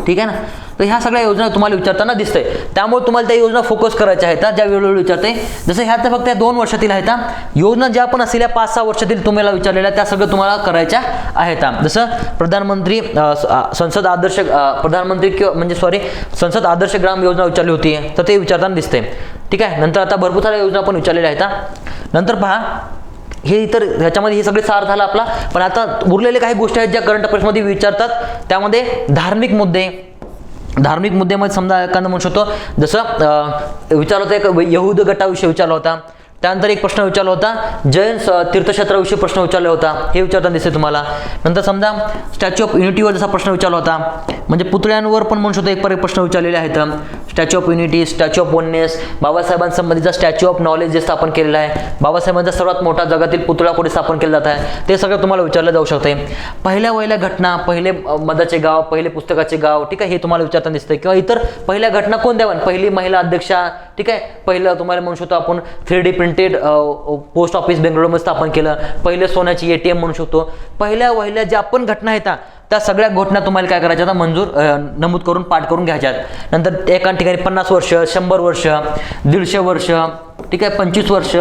ठीक आहे ना. तर ह्या सगळ्या योजना तुम्हाला विचारताना दिसतंय. त्यामुळे तुम्हाला त्या योजना फोकस करायच्या आहेत ज्या वेळोवेळी विचारते. जसं ह्या तर फक्त 2 वर्षातील आहेत. योजना ज्या पण असलेल्या 5-6 वर्षातील तुम्हाला विचारलेल्या त्या सगळं तुम्हाला करायच्या आहेत. जसं प्रधानमंत्री संसद आदर्श ग्राम योजना विचारली होती, तर ते विचारताना दिसते. ठीक आहे. नंतर आता भरपूर साऱ्या योजना पण विचारलेल्या आहेत. नंतर पहा, हे इतर ह्याच्यामध्ये हे सगळे सार झाला आपला. पण आता उरलेले काही गोष्टी आहेत ज्या करंट अफेअर्समध्ये विचारतात. त्यामध्ये धार्मिक मुद्द्यामध्ये समजा एखादं म्हणू शकतो, जसं विचारलं होतं एक यहूद गटाविषयी विचारला होता. त्यानंतर एक प्रश्न विचारला होता जैन तीर्थक्षेत्राविषयी प्रश्न विचारला होता, हे विचारताना दिसते तुम्हाला. नंतर समजा स्टॅच्यू ऑफ युनिटीवर जसा प्रश्न विचारला होता, म्हणजे पुतळ्यांवर पण म्हणू शकतो एक प्रश्न विचारलेले आहेत. Statue of Unity, Statue of Oneness, बाबासाहेबांसंबंधीचा स्टॅच्यू ऑफ नॉलेज जे स्थापन केलेला आहे, बाबासाहेबांचा सर्वात मोठा जगातील पुतळा कोणी स्थापन केला जात आहे, ते सगळं तुम्हाला विचारलं जाऊ शकते. पहिल्या घटना, पहिले मदाचे गाव, पहिले पुस्तकाचे गाव. ठीक आहे, हे तुम्हाला विचारताना दिसते. किंवा इतर पहिल्या घटना कोणत्या, पहिली महिला अध्यक्षा. ठीक आहे, पहिलं तुम्हाला म्हणू शकतो आपण 3D प्रिंटेड पोस्ट ऑफिस बेंगळुरूमध्ये स्थापन केलं, पहिले सोन्याची ATM म्हणू शकतो. पहिल्या ज्या पण घटना आहेत त्या सगळ्या घटना तुम्हाला काय करायच्या नमूद करून पाठ करून घ्यायच्यात. नंतर एका ठिकाणी 50 वर्ष, 100 वर्ष, 150 वर्ष, ठीक आहे, 25 वर्ष,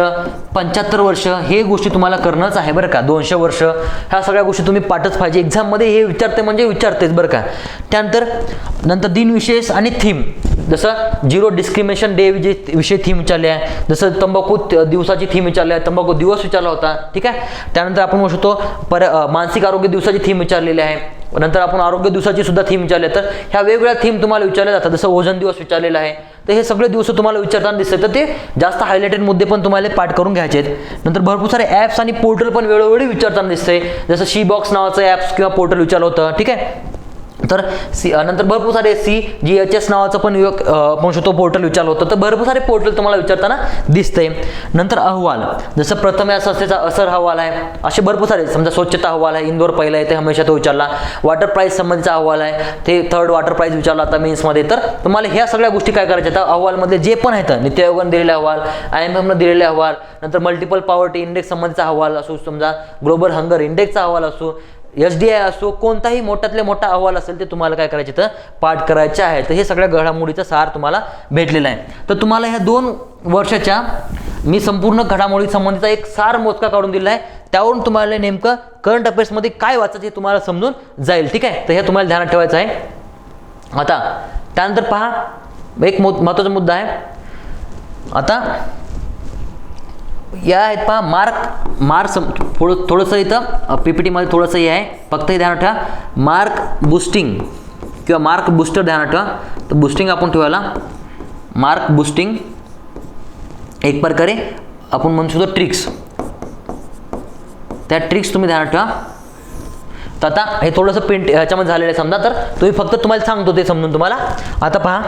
75 वर्ष, हे गोष्टी तुम्हाला करणंच आहे बरं का. 200 वर्ष, ह्या सगळ्या गोष्टी तुम्ही पाठच पाहिजे. एक्झाममध्ये हे विचारते म्हणजे विचारतेच बरं का. नंतर दिनविशेष आणि थीम, जसं 0 डिस्क्रिमिनेशन डे विषयी थीम विचारले आहे. जसं तंबाखू दिवसाची थीम विचारली आहे, तंबाखू दिवस विचारला होता. ठीक आहे. त्यानंतर आपण म्हणू शकतो मानसिक आरोग्य दिवसाची थीम विचारलेली आहे. नंतर आपण आरोग्य दिवसाची सुद्धा थीम विचारली. तर ह्या वेगवेगळ्या थीम तुम्हाला विचारल्या जातात. जसं ओझोन दिवस विचारलेला आहे. तर हे सगळे दिवस तुम्हाला विचारताना दिसतात. तर ते जास्त हायलाइटेड मुद्दे पण तुम्हाला पाठ करून घ्यायचे आहेत. नंतर भरपूर सारे ॲप्स आणि पोर्टल पण वेळोवेळी विचारताना दिसते. जसं शी बॉक्स नावाचं ॲप्स किंवा पोर्टल विचारलं होतं. ठीक आहे. तर नंतर भरपूर सारे CGHS नावाचं पण म्हणू शकतो पोर्टल विचारलं होतं. तर भरपूर सारे पोर्टल तुम्हाला विचारताना दिसते. नंतर अहवाल, जसं प्रथम या संस्थेचा असर अहवाल आहे, असे भरपूर सारे. समजा स्वच्छता अहवाल आहे, इंदोर पहिला आहे, ते हमेशा तो विचारला. वॉटर प्राईज संबंधीचा अहवाल आहे, ते 3rd वॉटर प्राईज विचारला आता मेन्समध्ये. तर तुम्हाला ह्या सगळ्या गोष्टी काय करायच्या अहवालमध्ये जे पण आहेत, नीती आयोगाने दिलेले अहवाल, IMFने दिलेले अहवाल, नंतर मल्टिपल पॉवर्टी इंडेक्स संबंधीचा अहवाल असो, समजा ग्लोबल हंगर इंडेक्सचा अहवाल असो, SDI असो, कोणताही मोठ्यातले मोठा अहवाल असेल ते तुम्हाला काय करायचे तर पाठ करायचे आहे. तर हे सगळ्या घडामोडीचा सार तुम्हाला भेटलेला आहे. तर तुम्हाला ह्या 2 वर्षाच्या मी संपूर्ण घडामोडी संबंधीचा एक सार मोजका काढून दिला आहे. त्यावरून तुम्हाला नेमकं करंट अफेअर्समध्ये काय वाचायचं हे तुम्हाला समजून जाईल. ठीक आहे. तर हे तुम्हाला ध्यानात ठेवायचं आहे. आता त्यानंतर पहा, एक महत्त्वाचा मुद्दा आहे. आता या आहेत पहा मार्क थोडंसं इथं PPT मध्ये थोडंसं हे आहे, फक्त हे ध्यानात ठेवा. मार्क बूस्टिंग किंवा मार्क बूस्टर ध्यानात ठेवा. तर बूस्टिंग आपण ठेवायला मार्क बूस्टिंग एक प्रकारे आपण म्हणू शकतो ट्रिक्स. त्या ट्रिक्स तुम्ही ध्यानात ठेवा. तर आता हे थोडंसं प्रिंट ह्याच्यामध्ये झालेलं आहे समजा. तर तुम्ही फक्त तुम्हाला सांगतो ते समजून तुम्हाला. आता पहा,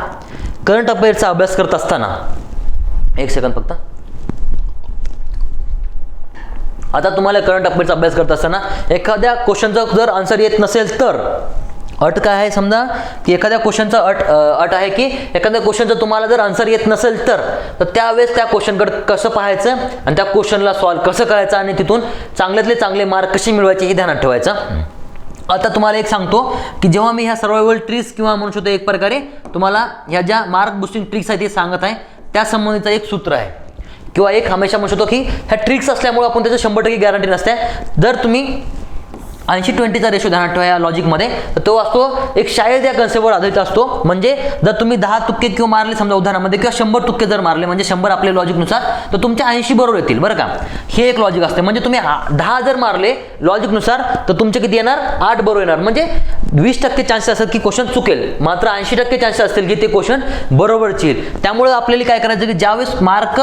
करंट अफेअर्सचा अभ्यास करत असताना एक सेकंद फक्त. आता तुम्हाला करंट अफेअर्सचा अभ्यास करत असताना एखाद्या क्वेश्चनचा जर आन्सर येत नसेल तर अट काय आहे, समजा की एखाद्या क्वेश्चनचा अट आहे की एखाद्या क्वेश्चनचा तुम्हाला जर आन्सर येत नसेल तर त्यावेळेस त्या क्वेश्चनकडे कसं पाहायचं आणि त्या क्वेश्चनला सॉल्व्ह कसं करायचं आणि तिथून चांगल्यातले चांगले मार्क कसे मिळवायचे हे ध्यानात ठेवायचं. आता तुम्हाला एक सांगतो की जेव्हा मी ह्या सर्वायवल ट्रिक्स किंवा म्हणू शकतो एक प्रकारे तुम्हाला ह्या ज्या मार्क बुस्टिंग ट्रिक्स आहेत ते सांगत आहे त्या संबंधीचं एक सूत्र आहे किंवा एक हमेशा म्हणू शकतो की ह्या ट्रिक्स असल्यामुळे आपण त्याचं 100% गॅरंटी नसते. जर तुम्ही 80-20चा रेशो ध्यानात ठेवा या लॉजिकमध्ये तर तो असतो एक शाळेत या कन्सेप्टवर आधारित असतो. म्हणजे जर तुम्ही 10 तुक्के किंवा मारले समजा उदाहरणामध्ये किंवा 100 तुक्के जर मारले म्हणजे 100 आपल्या लॉजिकनुसार तर तुमचे 80 बरोबर येतील बरं का. हे एक लॉजिक असते. म्हणजे तुम्ही 10 जर मारले लॉजिकनुसार तर तुमचे किती येणार 8 बरोबर येणार. म्हणजे 20% चान्सेस असतात की क्वेश्चन चुकेल मात्र 80% चान्सेस असतील की ते क्वेश्चन बरोबरच येईल. त्यामुळे आपल्याला काय करायचं की ज्यावेळेस मार्क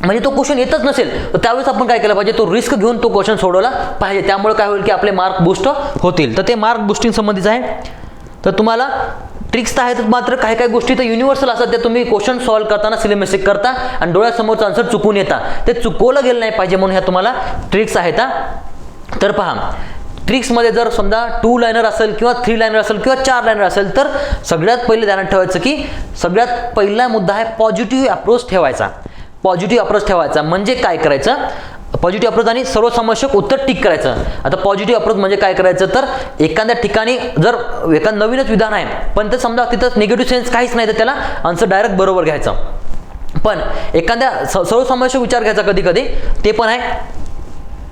म्हणजे तो क्वेश्चन येतच नसेल तर त्यावेळेस आपण काय केलं पाहिजे तो रिस्क घेऊन तो क्वेश्चन सोडवला पाहिजे. त्यामुळे काय होईल की आपले मार्क बूस्ट होतील. तर ते मार्क बुस्टिंग संबंधीचं आहे. तर तुम्हाला ट्रिक्स तर आहेत मात्र काही काही गोष्टी तर युनिव्हर्सल असतात त्या तुम्ही क्वेश्चन सॉल्व्ह करताना सिली मिस्टेक करता आणि डोळ्यासमोरचं आन्सर चुकून येता ते चुकवलं गेलं नाही पाहिजे म्हणून ह्या तुम्हाला ट्रिक्स आहेत. तर पहा ट्रिक्समध्ये जर समजा 2 लाइनर असेल किंवा 3 लाइनर असेल किंवा 4 लाइनर असेल तर सगळ्यात पहिले ध्यानात ठेवायचं की सगळ्यात पहिला मुद्दा आहे पॉझिटिव्ह अप्रोच ठेवायचा. पॉझिटिव्ह अप्रोच ठेवायचा म्हणजे काय करायचं पॉझिटिव्ह अप्रोच आणि सर्वसमावेशक उत्तर टिक करायचं. आता पॉझिटिव्ह अप्रोच म्हणजे काय करायचं तर एखाद्या ठिकाणी जर एखादं नवीनच विधान आहे पण ते समजा तिथं निगेटिव्ह सेन्स काहीच नाही तर त्याला आन्सर डायरेक्ट बरोबर घ्यायचं. पण एखाद्या सर्वसमावेशक विचार घ्यायचा कधी कधी ते पण आहे.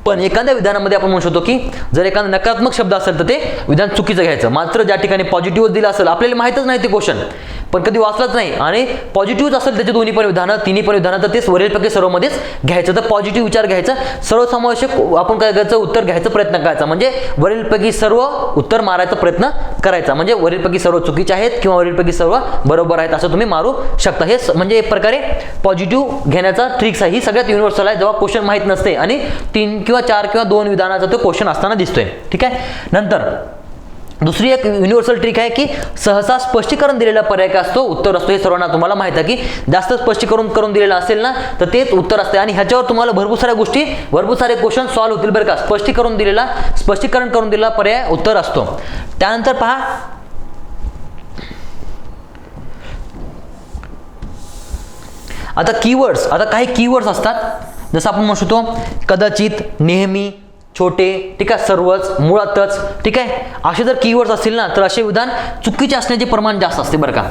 पण एखाद्या विधानामध्ये आपण म्हणू शकतो की जर एखादा नकारात्मक शब्द असेल तर ते विधान चुकीचं घ्यायचं. मात्र ज्या ठिकाणी पॉझिटिव्ह दिलं असेल आपल्याला माहीतच नाही ते क्वेश्चन पण कधी वाचलंच नाही आणि पॉझिटिव्ह असेल त्याचे दोन्ही पण विधानं तिन्ही पण विधानं तर ते वरीलपैकी सर्वमध्येच घ्यायचं. तर पॉझिटिव्ह विचार घ्यायचं सर्वसमावेशक आपण काय करायचं उत्तर घ्यायचा प्रयत्न करायचा. म्हणजे वरीलपैकी सर्व उत्तर मारायचा प्रयत्न करायचा. म्हणजे वरीलपैकी सर्व चुकीचे आहेत किंवा वरीलपैकी सर्व बरोबर आहेत असं तुम्ही मारू शकता. हे म्हणजे एक प्रकारे पॉझिटिव्ह घेण्याचा ट्रिक्स आहे. ही सगळ्यात युनिव्हर्सल आहे जेव्हा क्वेश्चन माहीत नसते आणि 3 किंवा 4 किंवा 2 विधानाचा तो क्वेश्चन असताना दिसतोय. ठीक आहे. नंतर दुसरी एक युनिव्हर्सल ट्रिक आहे की सहसा स्पष्टीकरण दिलेला पर्याय काय असतो उत्तर असतो. हे सर्वांना तुम्हाला माहित आहे की जास्त स्पष्टीकरण करून दिलेलं असेल ना तर तेच उत्तर असते आणि ह्याच्यावर तुम्हाला भरपूर साऱ्या गोष्टी भरपूर सारे क्वेश्चन सॉल्व्ह होतील बरं का. स्पष्टीकरण करून दिलेला पर्याय उत्तर असतो. त्यानंतर पहा आता कीवर्ड्स. आता काही कीवर्ड्स असतात जसं आपण म्हणू शकतो कदाचित, नेहमी, छोटे, ठीक आहे, सर्वच, मुळातच, ठीक आहे. असे जर कीवर्ड्स असतील ना तर असे विधान चुकीचे असण्याचे प्रमाण जास्त असते बरं का.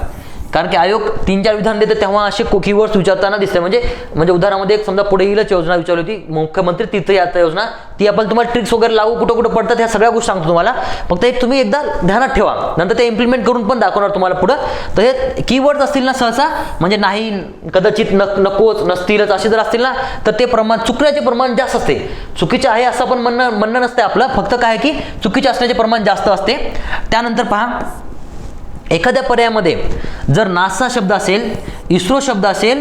कारण की आयोग 3-4 विधान देते तेव्हा असे कीवर्ड्स विचारताना दिसते. म्हणजे उदाहरणामध्ये एक समजा पुढे येईलच योजना विचारली होती मुख्यमंत्री तीर्थयात्रा योजना ती आपण तुम्हाला ट्रिक्स वगैरे लागू कुठं पडतात ह्या सगळ्या गोष्टी सांगतो तुम्हाला. फक्त एक तुम्ही एकदा ध्यानात ठेवा नंतर ते इम्प्लिमेंट करून पण दाखवणार तुम्हाला पुढं. तर हे कीवर्ड्स असतील ना सहसा म्हणजे नाही, कदाचित, नकोच, नसतीलच असे जर असतील ना तर ते प्रमाण चुकण्याचे प्रमाण जास्त असते. चुकीचे आहे असं पण म्हणणं नसते आपलं. फक्त काय की चुकीचे असण्याचे प्रमाण जास्त असते. त्यानंतर पहा एखाद्या पर्यायामध्ये जर नासा शब्द असेल, इस्रो शब्द असेल,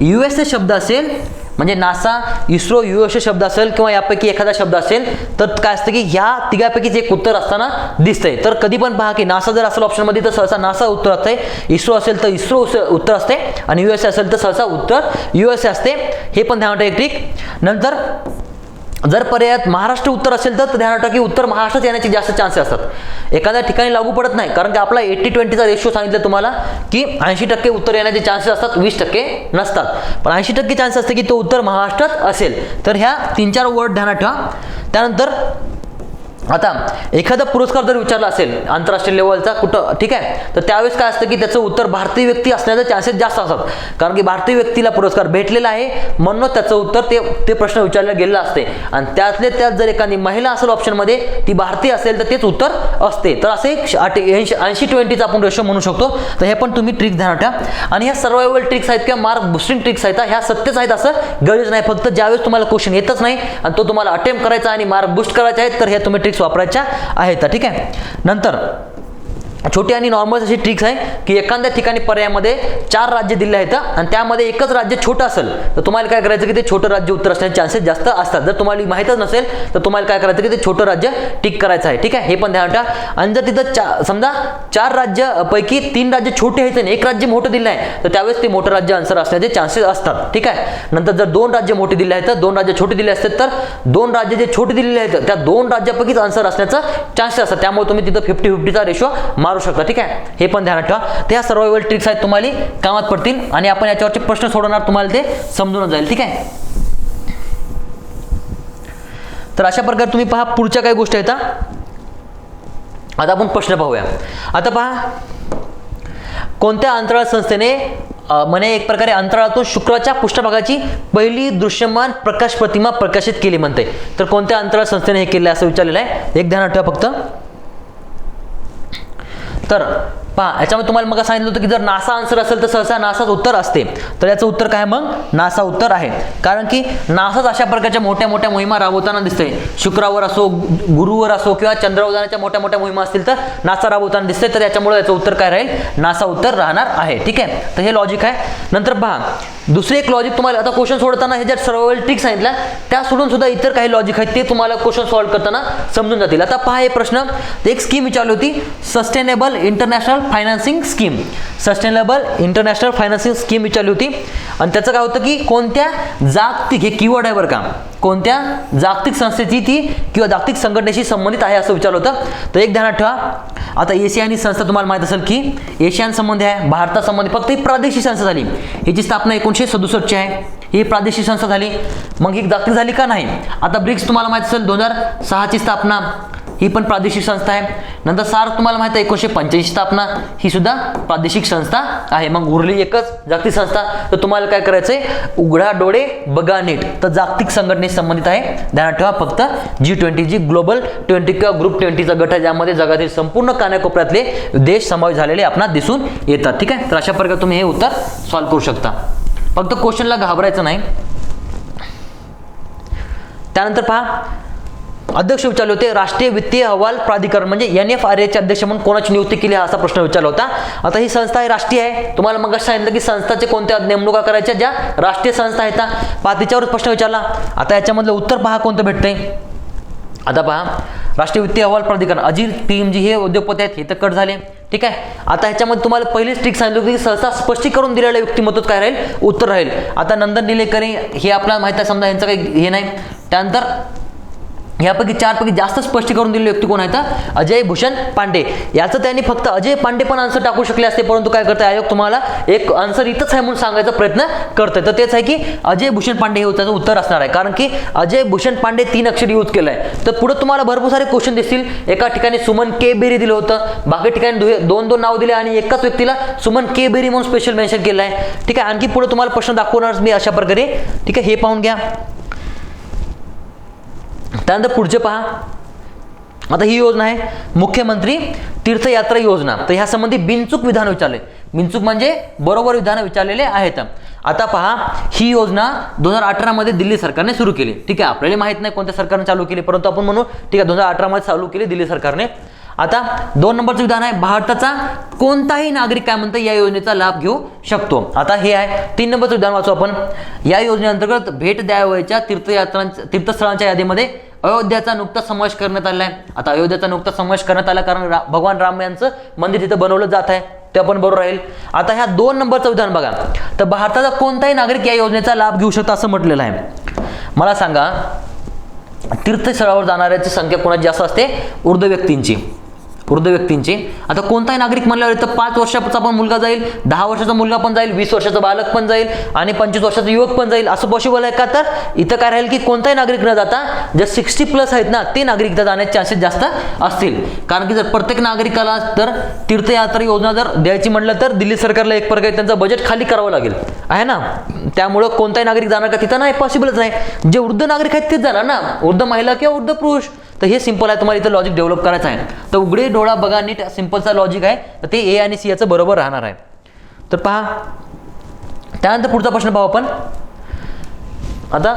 USA शब्द असेल म्हणजे नासा, इस्रो, USA शब्द असेल किंवा यापैकी एखादा शब्द असेल तर काय असतं की ह्या तिघापैकीच एक उत्तर असताना दिसतंय. तर कधी पण पहा की नासा जर असेल ऑप्शनमध्ये तर सहसा नासा उत्तर असते, इस्रो असेल तर इस्रो उत्तर असते आणि USA असेल तर सहसा उत्तर USA असते. हे पण ध्यानात एक ट्रिक. नंतर जर पर्यायात महाराष्ट्र उत्तर असेल तर ध्यानात ठेवा की उत्तर महाराष्ट्रात येण्याचे जास्त चान्सेस असतात. एखाद्या ठिकाणी लागू पडत नाही कारण की आपला 80-20चा रेशो सांगितलं तुम्हाला की 80% उत्तर येण्याचे चान्सेस असतात, 20% नसतात. पण 80% चान्स असते की तो उत्तर महाराष्ट्रात असेल. तर ह्या 3-4 वर्ड ध्यानात ठेवा. त्यानंतर आता एखादा पुरस्कार जर विचारला असेल आंतरराष्ट्रीय लेवलचा कुठं, ठीक आहे, तर त्यावेळेस काय असतं की त्याचं उत्तर भारतीय व्यक्ती असण्याचे चान्सेस जास्त असतात. कारण की भारतीय व्यक्तीला पुरस्कार भेटलेला आहे म्हणून त्याचं उत्तर ते प्रश्न विचारला गेलेला असते. आणि त्यातले त्यात जर एखादी महिला असेल ऑप्शनमध्ये ती भारतीय असेल तर तेच उत्तर असते. तर असे 80-20चा आपण रेशो म्हणू शकतो. तर हे पण तुम्ही ट्रिक ध्यानात ठेवा. आणि ह्या सर्वायवल ट्रिक्स आहेत किंवा मार्क बुस्टिंग ट्रिक्स आहेत ह्या सत्यच आहेत असं गरज नाही. फक्त ज्यावेळेस तुम्हाला क्वेश्चन येतच नाही आणि तो तुम्हाला अटेम्प्ट करायचा आणि मार्क बुस्ट करायचे आहेत तर हे तुम्ही ट्रिक्स वापरायच्या आहेत. ठीक आहे. नंतर छोटी आणि नॉर्मल अशी ट्रिक्स आहे की एखाद्या ठिकाणी पर्यायामध्ये 4 राज्य दिले आहेत आणि त्यामध्ये एकच राज्य छोटं असेल तर तुम्हाला काय करायचं की ते छोटं राज्य उत्तर असण्याचे चान्सेस जास्त असतात. जर तुम्हाला माहीतच नसेल तर तुम्हाला काय करायचं की ते छोटं राज्य टिक करायचं आहे. ठीक आहे, हे पण ध्यानात ठेवा. आणि जर तिथं समजा 4 राज्यापैकी 3 राज्य छोटे आहेत आणि 1 राज्य मोठं दिलं आहे तर त्यावेळेस ते मोठं राज्य आन्सर असण्याचे चान्सेस असतात. ठीक आहे, नंतर जर 2 राज्य मोठे दिले आहेत तर 2 राज्य छोटे दिले असतात तर 2 राज्य जे छोटे दिलेले आहेत त्या 2 राज्यापैकीच आन्सर असण्याचा चान्सेस असतात. त्यामुळे तुम्ही तिथं 50-50चा रेशो मारू शकता. ठीक आहे, हे पण ध्यानात ठेवा. त्या सर्वायवल ट्रिक्स आहेत तुम्हाला कामात पडतील आणि आपण याच्यावरचे प्रश्न सोडवणार, तुम्हाला ते समजून जाईल. ठीक आहे, तर अशा प्रकारे तुम्ही पहा पुढच्या काही गोष्टी आहेत. आता आपण प्रश्न पाहूया. आता पहा, कोणत्या अंतराळ संस्थेने म्हणे एक प्रकारे अंतराळातून शुक्राच्या पृष्ठभागाची पहिली दृश्यमान प्रकाश प्रतिमा प्रकाशित केली म्हणते. तर कोणत्या अंतराळ संस्थेने हे केले असं विचारलेलं आहे. एक ध्यानात ठेवा फक्त. तर पहा, याच्यामध्ये तुम्हाला मग सांगितलं होतं की जर नासा आन्सर असेल तर सहसा नासाच उत्तर असते. तर याचं उत्तर काय मग नासा उत्तर आहे. कारण की नासाच अशा प्रकारच्या मोठ्या मोठ्या मोहिमा राबवताना दिसते. शुक्रावर असो, गुरुवर असो किंवा चंद्रावर जाण्याच्या मोठ्या मोठ्या मोहिमा असतील तर नासा राबवताना दिसते. तर याच्यामुळे याचं उत्तर काय राहील, नासा उत्तर राहणार आहे. ठीक आहे, तर हे लॉजिक आहे. नंतर पहा दुसरे एक लॉजिक तुम्हाला आता क्वेश्चन सोडताना हे ज्या सर्वायवल ट्रिक्स सांगितल्या त्या सोडून सुद्धा इतर काही लॉजिक आहेत ते तुम्हाला क्वेश्चन सॉल्व्ह करताना समजून जातील. आता पहा, हे प्रश्न एक स्कीम विचारली होती, sustainable international financing scheme. Sustainable international financing scheme विचारली होती आणि त्याचं काय होतं की कोणत्या जागतिक, हे कीवर्ड आहे बरं का, कोणत्या जागतिक संस्थेची ती किंवा जागतिक संघटनेशी संबंधित आहे असं विचारलं होतं. तर एक ध्यानात ठेवा. आता एशियानी संस्था तुम्हाला माहित असेल की एशियन संबंधी आहे, भारतासंबंधी फक्त ही प्रादेशिक संस्था झाली. हिची स्थापना 1967 आहे. ही प्रादेशिक संस्था झाली, मग ही जागतिक झाली का नाही. आता ब्रिक्स तुम्हाला माहित असेल 2006ची स्थापना, ही पण प्रादेशिक संस्था आहे. नंतर सार्क तुम्हाला माहिती आहे 1985 स्थापना, ही सुद्धा प्रादेशिक संस्था आहे. मग उरली एकच जागतिक संस्था. तर तुम्हाला काय करायचंय, उघडा डोळे बघा नीट, तर जागतिक संघटनेशी संबंधित आहे. ध्यानात ठेवा फक्त G20, जी ग्लोबल 20 किंवा ग्रुप 20चा गट आहे, ज्यामध्ये जगातील संपूर्ण कानाकोपऱ्यातले देश समावेश झालेले आपणास दिसून येतात. ठीक आहे, तर अशा प्रकारे तुम्ही हे उत्तर सॉल्व्ह करू शकता. फक्त क्वेश्चनला घाबरायचं नाही. त्यानंतर पहा, अध्यक्ष विचारले होते राष्ट्रीय वित्तीय अहवाल प्राधिकरण म्हणजे NFRA चे अध्यक्ष म्हणून कोणाची नियुक्ती केली असा प्रश्न विचारला होता. आता ही संस्था आहे राष्ट्रीय आहे. तुम्हाला मग सांगितलं की संस्थाचे कोणत्या नेमणुका करायच्या ज्या राष्ट्रीय संस्था आहेत. पहा तिच्यावर प्रश्न विचारला. आता याच्यामधलं उत्तर पहा कोणतं भेटतंय. आता पहा, राष्ट्रीय वित्तीय अहवाल प्राधिकरण अजित PMG हे उद्योगपती आहेत, हे तर कट झाले. ठीक आहे, आता ह्याच्यामध्ये तुम्हाला पहिलीच ट्रिक सांगितलं की सहसा स्पष्टीकरण दिलेल्या व्यक्तिमत्व काय राहील, उत्तर राहील. आता नंदन निलेकणी हे आपल्याला माहिती आहे, समजा यांचं काही हे नाही. त्यानंतर यापैकी 4 पैकी जास्त स्पष्टीकरण दिलेले व्यक्ती कोण आहेत, अजय भूषण पांडे. याचं त्यांनी फक्त अजय पांडे पण आन्सर टाकू शकले असते, परंतु काय करते आयोग तुम्हाला एक आन्सर इथंच आहे म्हणून सांगायचा प्रयत्न करतोय. तर तेच आहे की अजय भूषण पांडे हे त्याचं उत्तर असणार आहे. कारण की अजय भूषण पांडे 3 अक्षर यूज केलंय. तर पुढे तुम्हाला भरपूर सारे क्वेश्चन दिसतील. एका ठिकाणी सुमन के बेरी दिलं होतं, बाकी ठिकाणी 2 नाव दिले आणि एकाच व्यक्तीला सुमन के बेरी म्हणून स्पेशल मेन्शन केलं आहे. ठीक आहे, आणखी पुढे तुम्हाला प्रश्न दाखवणार मी अशा प्रकारे. ठीक आहे, हे पाहून घ्या. त्यानंतर पुढचे पहा, आता ही योजना आहे मुख्यमंत्री तीर्थयात्रा योजना. तर ह्या संबंधी बिनचूक विधान विचारले. बिनचूक म्हणजे बरोबर विधान विचारलेले आहेत. आता पहा, ही योजना 2018 मध्ये दिल्ली सरकारने सुरू केली. ठीक आहे, आपल्याला माहित नाही कोणत्या सरकारने चालू केली, परंतु आपण म्हणू ठीक आहे 2018 मध्ये चालू केली दिल्ली सरकारने. आता 2 नंबरचं विधान आहे भारताचा कोणताही नागरिक काय म्हणतं या योजनेचा लाभ घेऊ शकतो. आता हे आहे 3 नंबरचं विधान वाचू आपण. या योजनेअंतर्गत भेट द्यावयाच्या तीर्थस्थळांच्या यादीमध्ये अयोध्याचा नुकताच समावेश करण्यात आला आहे. आता अयोध्याचा नुकताच समावेश करण्यात आला कारण भगवान राम यांचं मंदिर तिथं बनवलं जात आहे, ते पण बरोबर राहील. आता ह्या 2 नंबरचं विधान बघा, तर भारताचा कोणताही नागरिक या योजनेचा लाभ घेऊ शकतो असं म्हटलेलं आहे. मला सांगा, तीर्थस्थळावर जाणाऱ्याची संख्या कोणाची जास्त असते, वृद्ध व्यक्तींची. आता कोणताही नागरिक म्हणल्यावर तर 5 वर्षाचा पण मुलगा जाईल, 10 वर्षाचा मुलगा पण जाईल, 20 वर्षाचा बालक पण जाईल आणि 25 वर्षाचा युवक पण जाईल. असं पॉसिबल आहे का, तर इथं काय राहील की कोणताही नागरिक न जाता जे 60+ आहेत ना ते नागरिक इथं जाण्याचे चान्सेस जास्त असतील. कारण की जर प्रत्येक नागरिकाला तर तीर्थयात्रा योजना जर द्यायची म्हटलं तर दिल्ली सरकारला एक प्रकारे त्यांचं बजेट खाली करावं लागेल आहे ना. त्यामुळं कोणताही नागरिक जाणार का तिथं, नाही, पॉसिबलच नाही. जे वृद्ध नागरिक आहेत तेच जाणार ना, वृद्ध महिला किंवा वृद्ध पुरुष. तर हे सिंपल आहे, तुम्हाला इथं लॉजिक डेव्हलप करायचं आहे. तर उघडे डोळा बघा नीट सिंपलचा लॉजिक आहे, तर ते A आणि C याचं बरोबर राहणार आहे. तर पहा, त्यानंतर पुढचा प्रश्न पाहू आपण. आता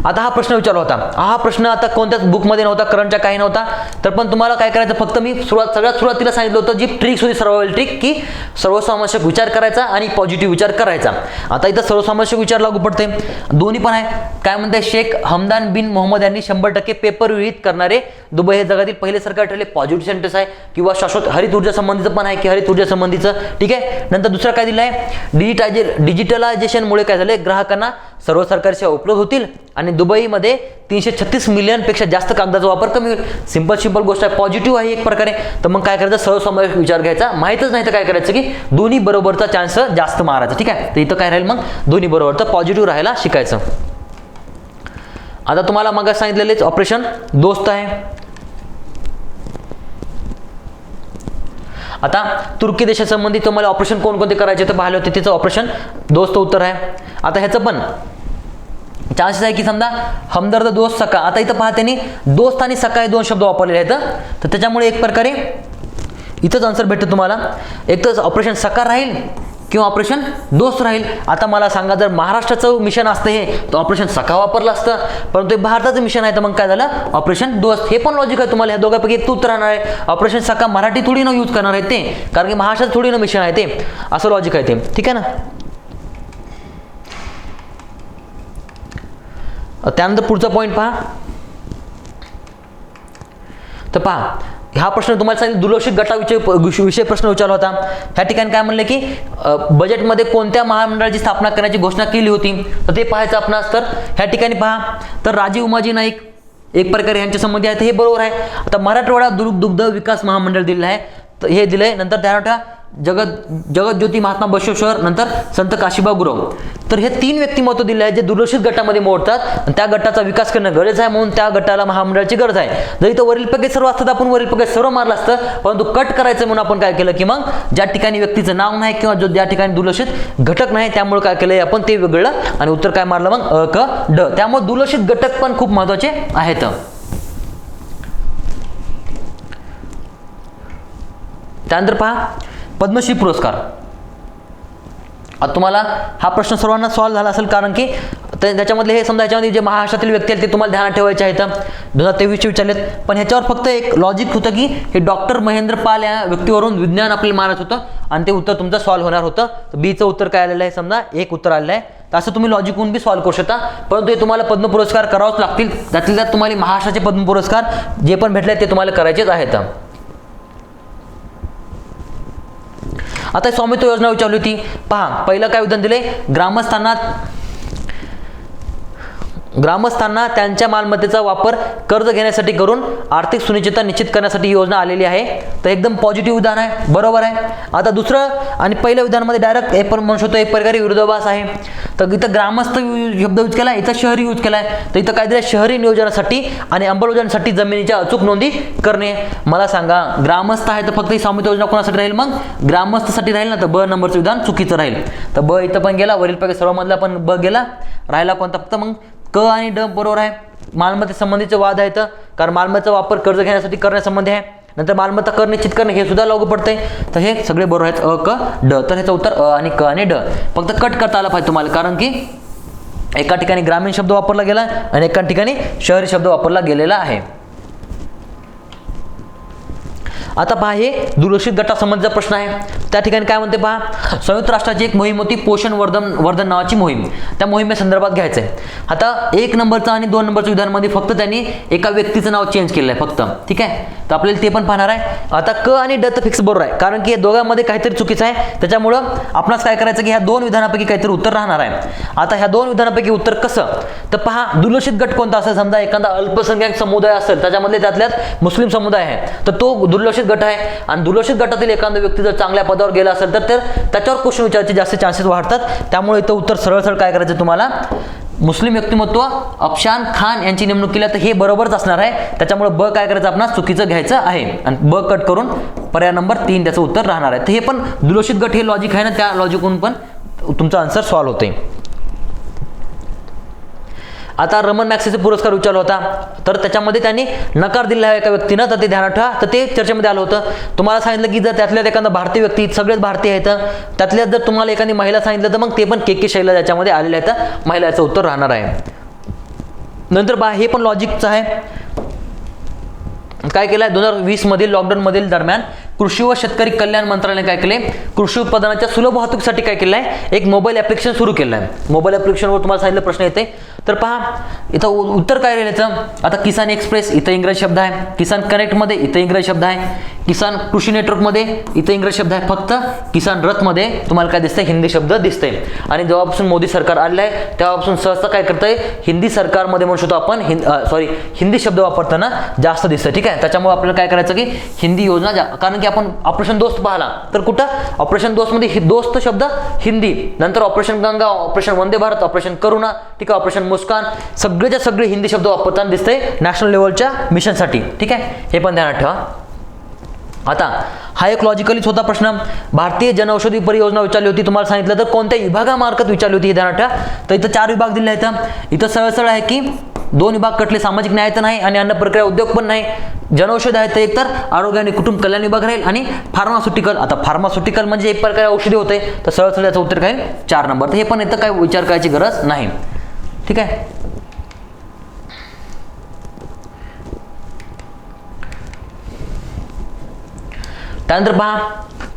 आता हा प्रश्न विचारला होता, हा प्रश्न आता कोणत्याच बुकमध्ये नव्हता, करंटच्या काही नव्हता, तर पण तुम्हाला काय करायचं, फक्त मी सगळ्यात सुरुवातीला सांगितलं होतं जी ट्रिक्स होती सर्वाइवल ट्रिक, की सर्वसमावेशक विचार करायचा आणि पॉझिटिव्ह विचार करायचा. आता इथं सर्वसमावेशक विचार लागू पडते, दोन्ही पण आहे. काय म्हणते, शेख हमदान बिन मोहम्मद यांनी 100% पेपर विहित करणारे दुबई हे जगातील पहिले सरकार ठरले. पॉझिटिव्ह सेंटेन्स आहे, किंवा शाश्वत हरित ऊर्जा संबंधीचं पण आहे की हरित ऊर्जा संबंधीचं. ठीक आहे. नंतर दुसरं काय दिलं आहे, डिजिटलायझेशनमुळे काय झाले, ग्राहकांना सर्व सरकारी सेवा उपलब्ध होतील आणि दुबईमध्ये 336 मिलियनपेक्षा जास्त कागदाचा वापर कमी होईल. सिंपल गोष्ट आहे, पॉझिटिव्ह आहे एक प्रकारे. तर मग काय करायचं, सर्वसमावेशक विचार घ्यायचा. माहीतच नाही तर काय करायचं की दोन्ही बरोबरचा चान्स जास्त मारायचा. ठीक आहे. तर इथं काय राहील मग, दोन्ही बरोबर, तर पॉझिटिव्ह राहायला शिकायचं. आता तुम्हाला मग सांगितलेलेच ऑपरेशन दोस्त आहे. आता तुर्की देशासंबंधी तुम्हाला ऑपरेशन कोणकोणते करायचे तर पाहिले होते, त्याचं ऑपरेशन दोस्त उत्तर आहे. आता ह्याचं पण चान्सेस आहे की समजा हमदर्द दोस्त सका. आता इथं पहा, त्यांनी दोस्त आणि सका हे दोन शब्द वापरलेले आहेत, तर त्याच्यामुळे एक प्रकारे इथंच आन्सर भेटतं तुम्हाला. एक तर ऑपरेशन सका राहील किंवा ऑपरेशन दोस्त राहील. आता मला सांगा, जर महाराष्ट्राचं मिशन असतं हे, तर ऑपरेशन सका वापरलं असतं, परंतु हे भारताचं मिशन आहे, तर मग काय झालं, ऑपरेशन दोस्त. हे पण लॉजिक आहे, तुम्हाला ह्या दोघांपैकी एक उत्तर राहणार आहे. ऑपरेशन सका मराठी थोडी न यूज करणार आहेत ते, कारण की महाराष्ट्राचं थोडी न मिशन आहे ते, असं लॉजिक आहे ते. ठीक आहे ना. त्यानंतर पुढचा पॉईंट पहा. तर पहा, हा प्रश्न तुम्हाला सांगितलं, दुर्लक्षित गटाविषयी प्रश्न विचारला होता. ह्या ठिकाणी काय म्हणले की बजेटमध्ये कोणत्या महामंडळाची स्थापना करण्याची घोषणा केली होती, तर ते पाहायचं आपणास. तर ह्या ठिकाणी पहा, तर राजीव उमाजी नाईक एक प्रकारे यांच्या संबंधी आहे, हे बरोबर आहे. आता मराठवाडा दुग्ध विकास महामंडळ दिलेलं आहे, तर हे दिलंय. नंतर त्यानंतर जगज्योती महात्मा बसवेश्वर, नंतर संत काशीबा गुरव. तर हे तीन व्यक्तिमत्व दिले आहेत जे दुर्लक्षित गटामध्ये मोडतात आणि त्या गटाचा विकास करणं गरज आहे, म्हणून त्या गटाला महामंडळाची गरज आहे. जर इथं वरीलपैकी सर्व असतात, आपण वरीलपैकी सर्व मारलं असतं, परंतु कट करायचं म्हणून आपण काय केलं की मग ज्या ठिकाणी व्यक्तीचं नाव नाही किंवा ज्या ठिकाणी दुर्लक्षित घटक नाही, त्यामुळे काय केलंय आपण ते वेगळं आणि उत्तर काय मारलं मग अ क ड. त्यामुळे दुर्लक्षित घटक पण खूप महत्वाचे आहेत. त्यानंतर पहा, पद्मश्री पुरस्कार. आता तुम्हाला हा प्रश्न सर्वांना सॉल्व्ह झाला असेल, कारण की त्याच्यामधले हे समजा याच्यामध्ये जे महाराष्ट्रातील व्यक्ती आहेत ते तुम्हाला ध्यानात ठेवायचे आहेत. 2023 विचारलेत, पण ह्याच्यावर फक्त एक लॉजिक होतं की हे डॉक्टर महेंद्र पाल या व्यक्तीवरून विज्ञान आपल्याला मारत होतं आणि ते उत्तर तुमचं सॉल्व्ह होणार होतं. बीचं उत्तर काय आलेलं आहे, समजा एक उत्तर आलेलं आहे. तर असं तुम्ही लॉजिक होऊन बी सॉल्व्ह करू शकता, परंतु हे तुम्हाला पद्म पुरस्कार करावेच लागतील. त्यात तुम्हाला महाराष्ट्राचे पद्म पुरस्कार जे पण भेटले ते तुम्हाला करायचेच आहेत. आता स्वामित्व योजना विचारली होती. पहा, पहिलं काय विधान दिले, ग्रामस्थांना त्यांच्या मालमत्तेचा वापर कर्ज घेण्यासाठी करून आर्थिक सुनिश्चितता निश्चित करण्यासाठी योजना आलेली आहे. तर एकदम पॉझिटिव्ह विधान आहे, बरोबर आहे. आता दुसरं आणि पहिल्या विधानामध्ये डायरेक्ट हे पण म्हणू शकतो एक प्रकारे विरोधाभास आहे. तर इथं ग्रामस्थ शब्द यूज केला, इथं शहरी यूज केलाय. तर इथं काय दिलं, शहरी नियोजनासाठी आणि अंमलबजावणीसाठी जमिनीच्या अचूक नोंदी करणे. मला सांगा, ग्रामस्थ आहे तर फक्त ही स्वामित्व योजना कोणासाठी राहील, मग ग्रामस्थसाठी राहील ना, तर ब नंबरचं विधान चुकीचं राहील. तर ब इथं पण गेला, वरीलपैकी सर्वमधला पण ब गेला, राहिला कोणता फक्त मग क आणि ड बरोबर आहे. मालमत्ते संबंधीचे वाद आहेत, कारण मालमत्तेचा वापर कर्ज घेण्यासाठी करण्यासंबंधी आहे. नंतर मालमत्ता कर निश्चित करणे हे सुद्धा लागू पडते. तर हे सगळे बरोबर आहेत, अ क ड. तर ह्याचं उत्तर अ आणि क आणि ड. फक्त कट करता आला पाहिजे तुम्हाला, कारण की एका ठिकाणी ग्रामीण शब्द वापरला गेला आणि एका ठिकाणी शहरी शब्द वापरला गेलेला आहे. आता पहा, हे दुर्लक्षित गटासंबंधीचा प्रश्न आहे. त्या ठिकाणी काय म्हणते पहा, संयुक्त राष्ट्राची एक मोहीम होती पोषण वर्धन नावाची मोहीम. त्या मोहिमेसंदर्भात घ्यायचं आहे. आता 1 नंबरचं आणि 2 नंबरच्या विधानामध्ये फक्त त्यांनी एका व्यक्तीचं नाव चेंज केलेलं आहे फक्त. ठीक आहे, तर आपल्याला ते पण पाहणार आहे. आता क आणि ड तर फिक्स बरोबर आहे, कारण की या दोघांमध्ये काहीतरी चुकीचं आहे. त्याच्यामुळं आपणास काय करायचं की ह्या दोन विधानापैकी काहीतरी उत्तर राहणार आहे. आता ह्या दोन विधानापैकी उत्तर कसं, तर पहा, दुर्लक्षित गट कोणता असेल, समजा एखादा अल्पसंख्याक समुदाय असेल, त्याच्यामधले त्यातल्यात मुस्लिम समुदाय आहे, तर तो दुर्लक्षित गट आहे. आणि दुर्लक्षित गटातील एखादा व्यक्ती जर चांगल्या पदावर गेला असेल तर त्याच्यावर क्वेश्चन विचारायचे जास्त चान्सेस वाढतात. त्यामुळे इथं उत्तर सरळ काय करायचं तुम्हाला, मुस्लिम व्यक्तिमत्व अफशान खान यांची नेमणूक केली, तर हे बरोबरच असणार आहे. त्याच्यामुळे ब काय करायचं आपणास चुकीचं घ्यायचं आहे आणि ब कट करून पर्याय नंबर 3 त्याचं उत्तर राहणार आहे. तर हे पण दुर्लक्षित गट हे लॉजिक आहे ना, त्या लॉजिकवरून पण तुमचा आन्सर सॉल्व्ह होते. आता रमन मॅक्सेसे पुरस्कार विचारला होता, तर त्याच्यामध्ये त्यांनी नकार दिला आहे एका व्यक्तीनं, तर ते ध्यानात ठेवा. तर ते चर्चेमध्ये आलं होतं. तुम्हाला सांगितलं की जर त्यातल्यात एखादा भारतीय व्यक्ती, सगळेच भारतीय आहेत, त्यातल्यात जर तुम्हाला एखादी महिला सांगितलं तर मग ते पण के शैलजा याच्यामध्ये आलेले आहेत. महिलाचं उत्तर राहणार आहे. नंतर पहा हे पण लॉजिकचं आहे. काय केलं आहे 2020 मधील लॉकडाऊन मधील दरम्यान कृषी व शेतकरी कल्याण मंत्रालयाने काय केले, कृषी उत्पादनाच्या सुलभ वाहतुकीसाठी काय केलं आहे, एक मोबाईल ॲप्लिकेशन सुरू केलं आहे. मोबाईल ॲप्लिकेशनवर तुम्हाला सांगितलं प्रश्न येते. तर पहा इथं उत्तर काय राहिलं याचं. आता किसान एक्सप्रेस इथं इंग्रजी शब्द आहे, किसान कनेक्टमध्ये इथं इंग्रजी शब्द आहे, किसान कृषी नेटवर्कमध्ये इथं इंग्रजी शब्द आहे, फक्त किसान रथमध्ये तुम्हाला काय दिसतंय, हिंदी शब्द दिसतंय. आणि जेव्हापासून मोदी सरकार आलेलं आहे तेव्हापासून सहसा काय करतंय, हिंदी सरकारमध्ये म्हणू शकतो आपण हिंदी शब्द वापरताना जास्त दिसतं. ठीक आहे, त्याच्यामुळे आपल्याला काय करायचं की हिंदी योजना, कारण की आपण ऑपरेशन दोस्त पाहिला तर कुठं ऑपरेशन दोस्त मध्ये दोस्त शब्द हिंदी, नंतर Operation Ganga, Operation Vande Bharat, Operation Karuna, ठीक आहे, ऑपरेशन मुस्कान, सगळेच्या सगळे हिंदी शब्द वापरताना दिसतंय नॅशनल लेवलच्या मिशनसाठी. ठीक आहे, हे पण ध्यानात ठेवा. आता हा एक लॉजिकलीच होता प्रश्न. भारतीय जनऔषधी परियोजना विचारली होती, तुम्हाला सांगितलं तर कोणत्या विभागामार्फत विचारली होती हे ध्यानात ठेवा. तर इथं 4 विभाग दिले आहेत. इथं सरळ आहे की 2 विभाग कटले, सामाजिक न्याय तर नाही आणि अन्न प्रक्रिया उद्योग पण नाही. जनौषध आहे तर एक तर आरोग्य आणि कुटुंब कल्याण विभाग राहील आणि फार्मास्युटिकल. आता फार्मास्युटिकल म्हणजे एक प्रकारे औषधी होते, तर सरळ याचं उत्तर काय 4 नंबर. तर हे पण इथं काय विचार करायची गरज नाही. ठीक आहे. त्यानंतर पहा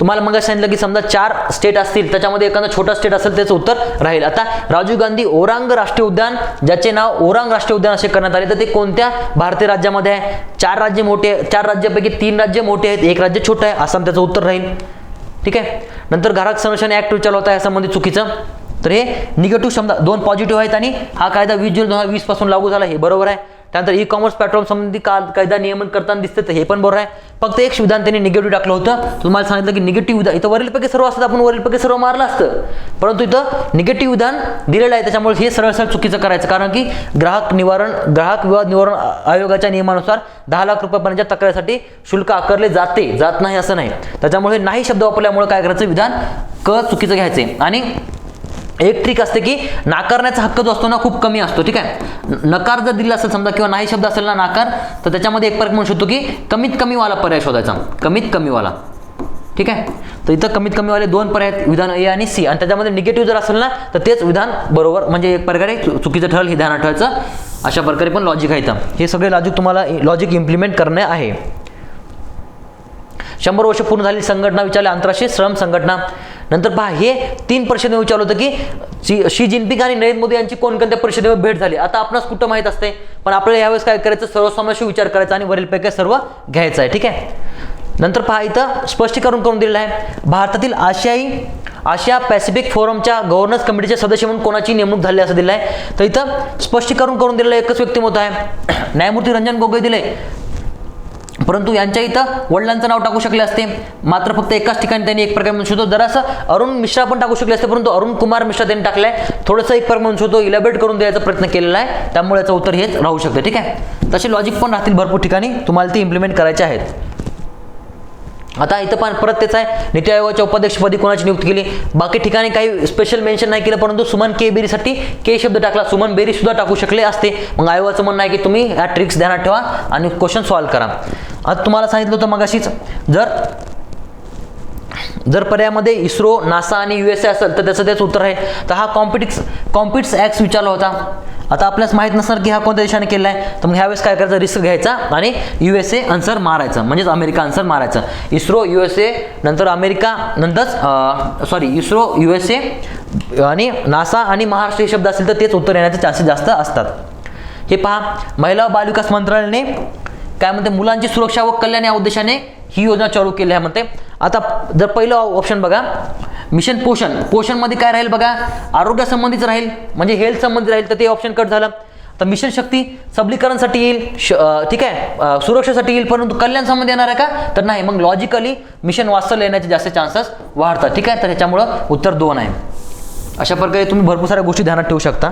तुम्हाला मग सांगितलं की समजा 4 स्टेट असतील, त्याच्यामध्ये एखादा छोटा स्टेट असेल त्याचं उत्तर राहील. आता राजीव गांधी ओरांग राष्ट्रीय उद्यान, ज्याचे नाव ओरांग राष्ट्रीय उद्यान असे करण्यात आले, तर ते कोणत्या भारतीय राज्यामध्ये आहे. 4 राज्य मोठे, 4 राज्यापैकी 3 राज्य मोठे आहेत, 1 राज्य छोटं आहे, आसाम त्याचं उत्तर राहील. ठीक आहे. नंतर ग्राहक संरक्षण ऍक्ट विचारला होता यासंबंधी चुकीचं. तर हे निगेटिव्ह शब्द 2 पॉझिटिव्ह आहेत आणि हा कायदा 20 जून 2020 पासून लागू झाला, हे बरोबर आहे. त्यानंतर ई कॉमर्स प्लॅटफॉर्म संबंधी कायदा नियमन करताना दिसते, तर हे पण बरोबर आहे. फक्त एक विधान त्यांनी निगेटिव्ह टाकलं होतं. तुम्हाला सांगितलं की निगेटिव्ह विधान इथं वरीलपैकी सर्व असतात, आपण वरीलपैकी सर्व मारलं असतं, परंतु इथं निगेटिव्ह विधान दिलेलं आहे, त्याच्यामुळे हे सरळ चुकीचं करायचं. कारण की ग्राहक विवाद निवारण आयोगाच्या नियमानुसार 10 लाख रुपयापर्यंतच्या तक्रारीसाठी शुल्क आकारले जात नाही असं नाही. त्याच्यामुळे नाही शब्द वापरल्यामुळे काय करायचं, विधान चुकीचं घ्यायचे. आणि एक ट्रिक असते की नाकारण्याचा हक्क जो असतो ना खूप कमी असतो. ठीक आहे, नकार जर दिला असेल समजा किंवा नाही शब्द असेल ना नाकार, तर त्याच्यामध्ये एक पर्याय म्हणू शकतो की कमीत कमी वाला पर्याय शोधायचा, कमीत कमी वाला. ठीक आहे, तर इथं कमीत कमी वाले 2 पर्याय आहेत, विधान ए आणि सी, आणि त्याच्यामध्ये निगेटिव्ह जर असेल ना तर तेच विधान बरोबर, म्हणजे एक प्रकारे चुकीचं ठरेल, हे ध्यानात ठेवायचं. अशा प्रकारे पण लॉजिक आहे इथं. हे सगळे लॉजिक तुम्हाला लॉजिक इम्प्लिमेंट करणे आहे. 100 वर्ष पूर्ण झालेली संघटना विचारली, आंतरराष्ट्रीय श्रम संघटना. नंतर पहा हे 3 परिषदेने विचारलं होतं की शी जिनपिंग आणि नरेंद्र मोदी यांची कोणकोणत्या परिषदेवर भेट झाली. आता आपणास कुठं माहित असते, पण आपल्याला यावेळेस काय करायचं, सर्वसमावेशक विचार करायचा आणि वरीलपैकी सर्व घ्यायचं आहे. ठीक आहे. नंतर पहा इथं स्पष्टीकरण करून दिलेलं आहे, भारतातील आशिया पॅसिफिक फोरमच्या गव्हर्नन्स कमिटीचे सदस्य म्हणून कोणाची नेमणूक झाली असं दिलं आहे. तर इथं स्पष्टीकरण करून दिलेलं एकच व्यक्तिमत्व आहे, न्यायमूर्ती रंजन गोगोई दिले, परंतु यांच्या इथं वडिलांचं नाव टाकू शकले असते, मात्र फक्त एकाच ठिकाणी त्यांनी एक प्रकार म्हणू शकतो. जरासं अरुण मिश्रा पण टाकू शकले असते, परंतु अरुण कुमार मिश्रा त्यांनी टाकलाय. थोडंसं एक प्रकार म्हणू शकतो इलॅबरेट करून द्यायचा प्रयत्न केलेला आहे, त्यामुळे याचं उत्तर हेच राहू शकते. ठीक आहे, तसे लॉजिक पण राहतील भरपूर ठिकाणी, तुम्हाला ते इम्प्लिमेंट करायचे आहेत. आता इथं पण परत तेच आहे, नीती आयोगाच्या उपाध्यक्षपदी कोणाची नियुक्ती केली. बाकी ठिकाणी काही स्पेशल मेन्शन नाही केलं, परंतु सुमन के बेरीसाठी के शब्द टाकला, सुमन बेरी सुद्धा टाकू शकले असते. मग आयोगाचं म्हणणं आहे की तुम्ही ह्या ट्रिक्स ध्यानात ठेवा आणि क्वेश्चन सॉल्व्ह करा. आता तुम्हाला सांगितलं होतं मगाशीच, जर पर्यायामध्ये इस्रो, नासा आणि USA असेल तर त्याचं तेच उत्तर आहे. तर हा कॉम्पिट्स ॲक्ट विचारला होता. आता आपल्याला माहित नसणार की हा कोणत्या देशाने केला आहे, तर मग ह्यावेळेस काय करायचं, रिस्क घ्यायचा आणि USA आन्सर मारायचं, म्हणजेच अमेरिका आन्सर मारायचं. इस्रो USA नंतर अमेरिका, नंतर इस्रो USA आणि नासा आणि महाराष्ट्र हे शब्द असतील तर तेच उत्तर येण्याचे चान्सेस जास्त असतात. हे पहा, महिला व बालविकास मंत्रालयाने काय म्हणते, मुलांची सुरक्षा व कल्याण या उद्देशाने ही योजना चालू केली आहे म्हणते. आता जर पहिलं ऑप्शन बघा, मिशन पोषण मध्ये काय राहील बघा, आरोग्य संबंधीच राहील, म्हणजे हेल्थ संबंधित राहील, तर ते ऑप्शन कट झालं. तर मिशन शक्ती सबलीकरणासाठी येईल, ठीक आहे, सुरक्षेसाठी येईल, परंतु कल्याण संबंधी येणार आहे का, तर नाही. मग लॉजिकली मिशन वास्तव्य येण्याचे जास्त चान्सेस वाढतात. ठीक आहे, तर त्याच्यामुळं उत्तर 2 आहे. अशा प्रकारे तुम्ही भरपूर साऱ्या गोष्टी ध्यानात ठेवू शकता.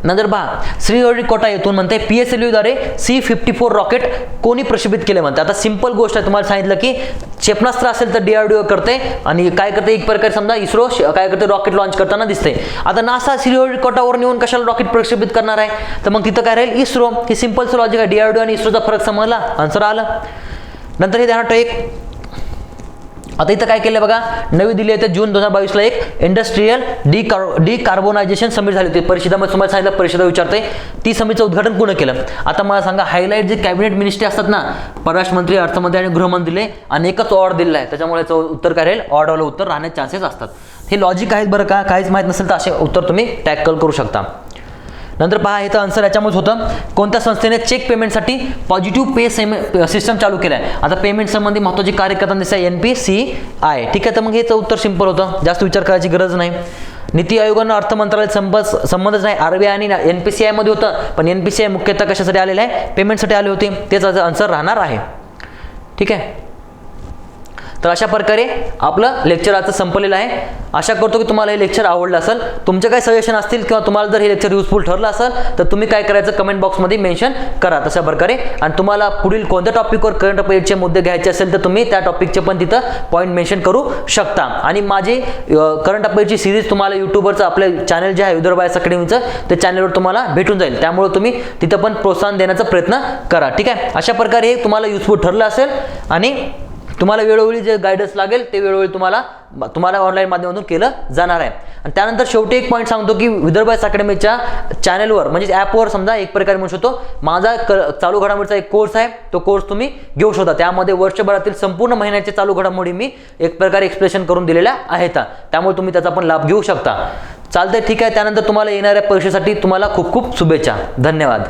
नंतर पहा, श्रीहरिकोटा येथून म्हणते PSLV द्वारे C-54 रॉकेट कोणी प्रक्षेपित केले म्हणते. आता सिंपल गोष्ट आहे, तुम्हाला सांगितलं की क्षेपणास्त्र असेल तर DRDO करते आणि काय करते, एक प्रकारे समजा इस्रो काय करते, रॉकेट लॉन्च करताना दिसते. आता नासा श्रीहरिकोटावर नेऊन कशाला रॉकेट प्रक्षेपित करणार आहे, तर मग तिथं काय राहील, इस्रो. हे सिंपलचं लॉजिक आहे, DRDO आणि इस्रोचा फरक समजला, आन्सर आलं. नंतर हे ध्यानात एक आता इथं काय केलं बघा, नवी दिल्ली येथे जून 2022ला एक इंडस्ट्रियल डिकार्बोनायझेशन समिट झाली होती परिषदेमध्ये. तुम्हाला सांगितलं परिषद विचारते, ती समिटचं उद्घाटन कोण केलं? आता मला सांगा, हायलाईट जे कॅबिनेट मिनिस्ट्री असतात ना, परराष्ट्र मंत्री, अर्थमंत्री आणि गृहमंत्रीले अनेकच ऑर्डर दिलेला आहे, त्याच्यामुळे उत्तर काय राहील? ऑर्डरला उत्तर राहण्याचे चान्सेस असतात. हे लॉजिक आहेत बरं का, काहीच माहीत नसेल तर असे उत्तर तुम्ही टॅकल करू शकता. नंतर पहा, इथं आन्सर याच्यामुळे होतं, कोणत्या संस्थेने चेक पेमेंटसाठी पॉझिटिव्ह पे सिस्टम चालू केलं आहे? आता पेमेंट संबंधी महत्त्वाची कार्य करताना दिसतं NPCI. ठीक आहे, तर मग हेचं उत्तर सिंपल होतं, जास्त विचार करायची गरज नाही. नीती आयोगानं अर्थ मंत्रालयात संबंधच नाही, RBI आणि NPCI मध्ये होतं, पण NPCI मुख्यतः कशासाठी आलेलं आहे? पेमेंटसाठी आले होते, तेच आन्सर राहणार आहे. ठीक आहे, तर अशा प्रकारे आपलं लेक्चर आजचं संपलेलं आहे. आशा करतो की तुम्हाला हे लेक्चर आवडलं असेल. तुमचे काही सजेशन असतील किंवा तुम्हाला जर हे लेक्चर युजफुल ठरलं असेल तर तुम्ही काय करायचं, कमेंट बॉक्समध्ये मेन्शन करा तशा प्रकारे. आणि तुम्हाला पुढील कोणत्या टॉपिकवर करंट अफेअर्सचे मुद्दे घ्यायचे असेल तर तुम्ही त्या टॉपिकचे पण तिथं पॉईंट मेन्शन करू शकता. आणि माझी करंट अफेअर्सची सिरीज तुम्हाला यूट्यूबवरचं आपलं चॅनल जे आहे विदर्भ IAS अकॅडमीचं, ते चॅनलवर तुम्हाला भेटून जाईल. त्यामुळे तुम्ही तिथं पण प्रोत्साहन देण्याचा प्रयत्न करा. ठीक आहे, अशा प्रकारे हे तुम्हाला युजफुल ठरलं असेल आणि तुम्हाला वेळोवेळी जे गायडन्स लागेल ते वेळोवेळी तुम्हाला ऑनलाईन माध्यमातून केलं जाणार आहे. आणि त्यानंतर शेवटी एक पॉईंट सांगतो की विदर्भ IAS अकॅडमीच्या चॅनलवर म्हणजे ॲपवर समजा एक प्रकारे म्हणू शकतो माझा चालू घडामोडीचा एक कोर्स आहे, तो कोर्स तुम्ही घेऊ शकता. त्यामध्ये वर्षभरातील संपूर्ण महिन्याचे चालू घडामोडी मी एक प्रकारे एक्सप्लेनेशन करून दिलेल्या आहेत, त्यामुळे तुम्ही त्याचा पण लाभ घेऊ शकता. चालतंय, ठीक आहे. त्यानंतर तुम्हाला येणाऱ्या परीक्षेसाठी तुम्हाला खूप खूप शुभेच्छा. धन्यवाद.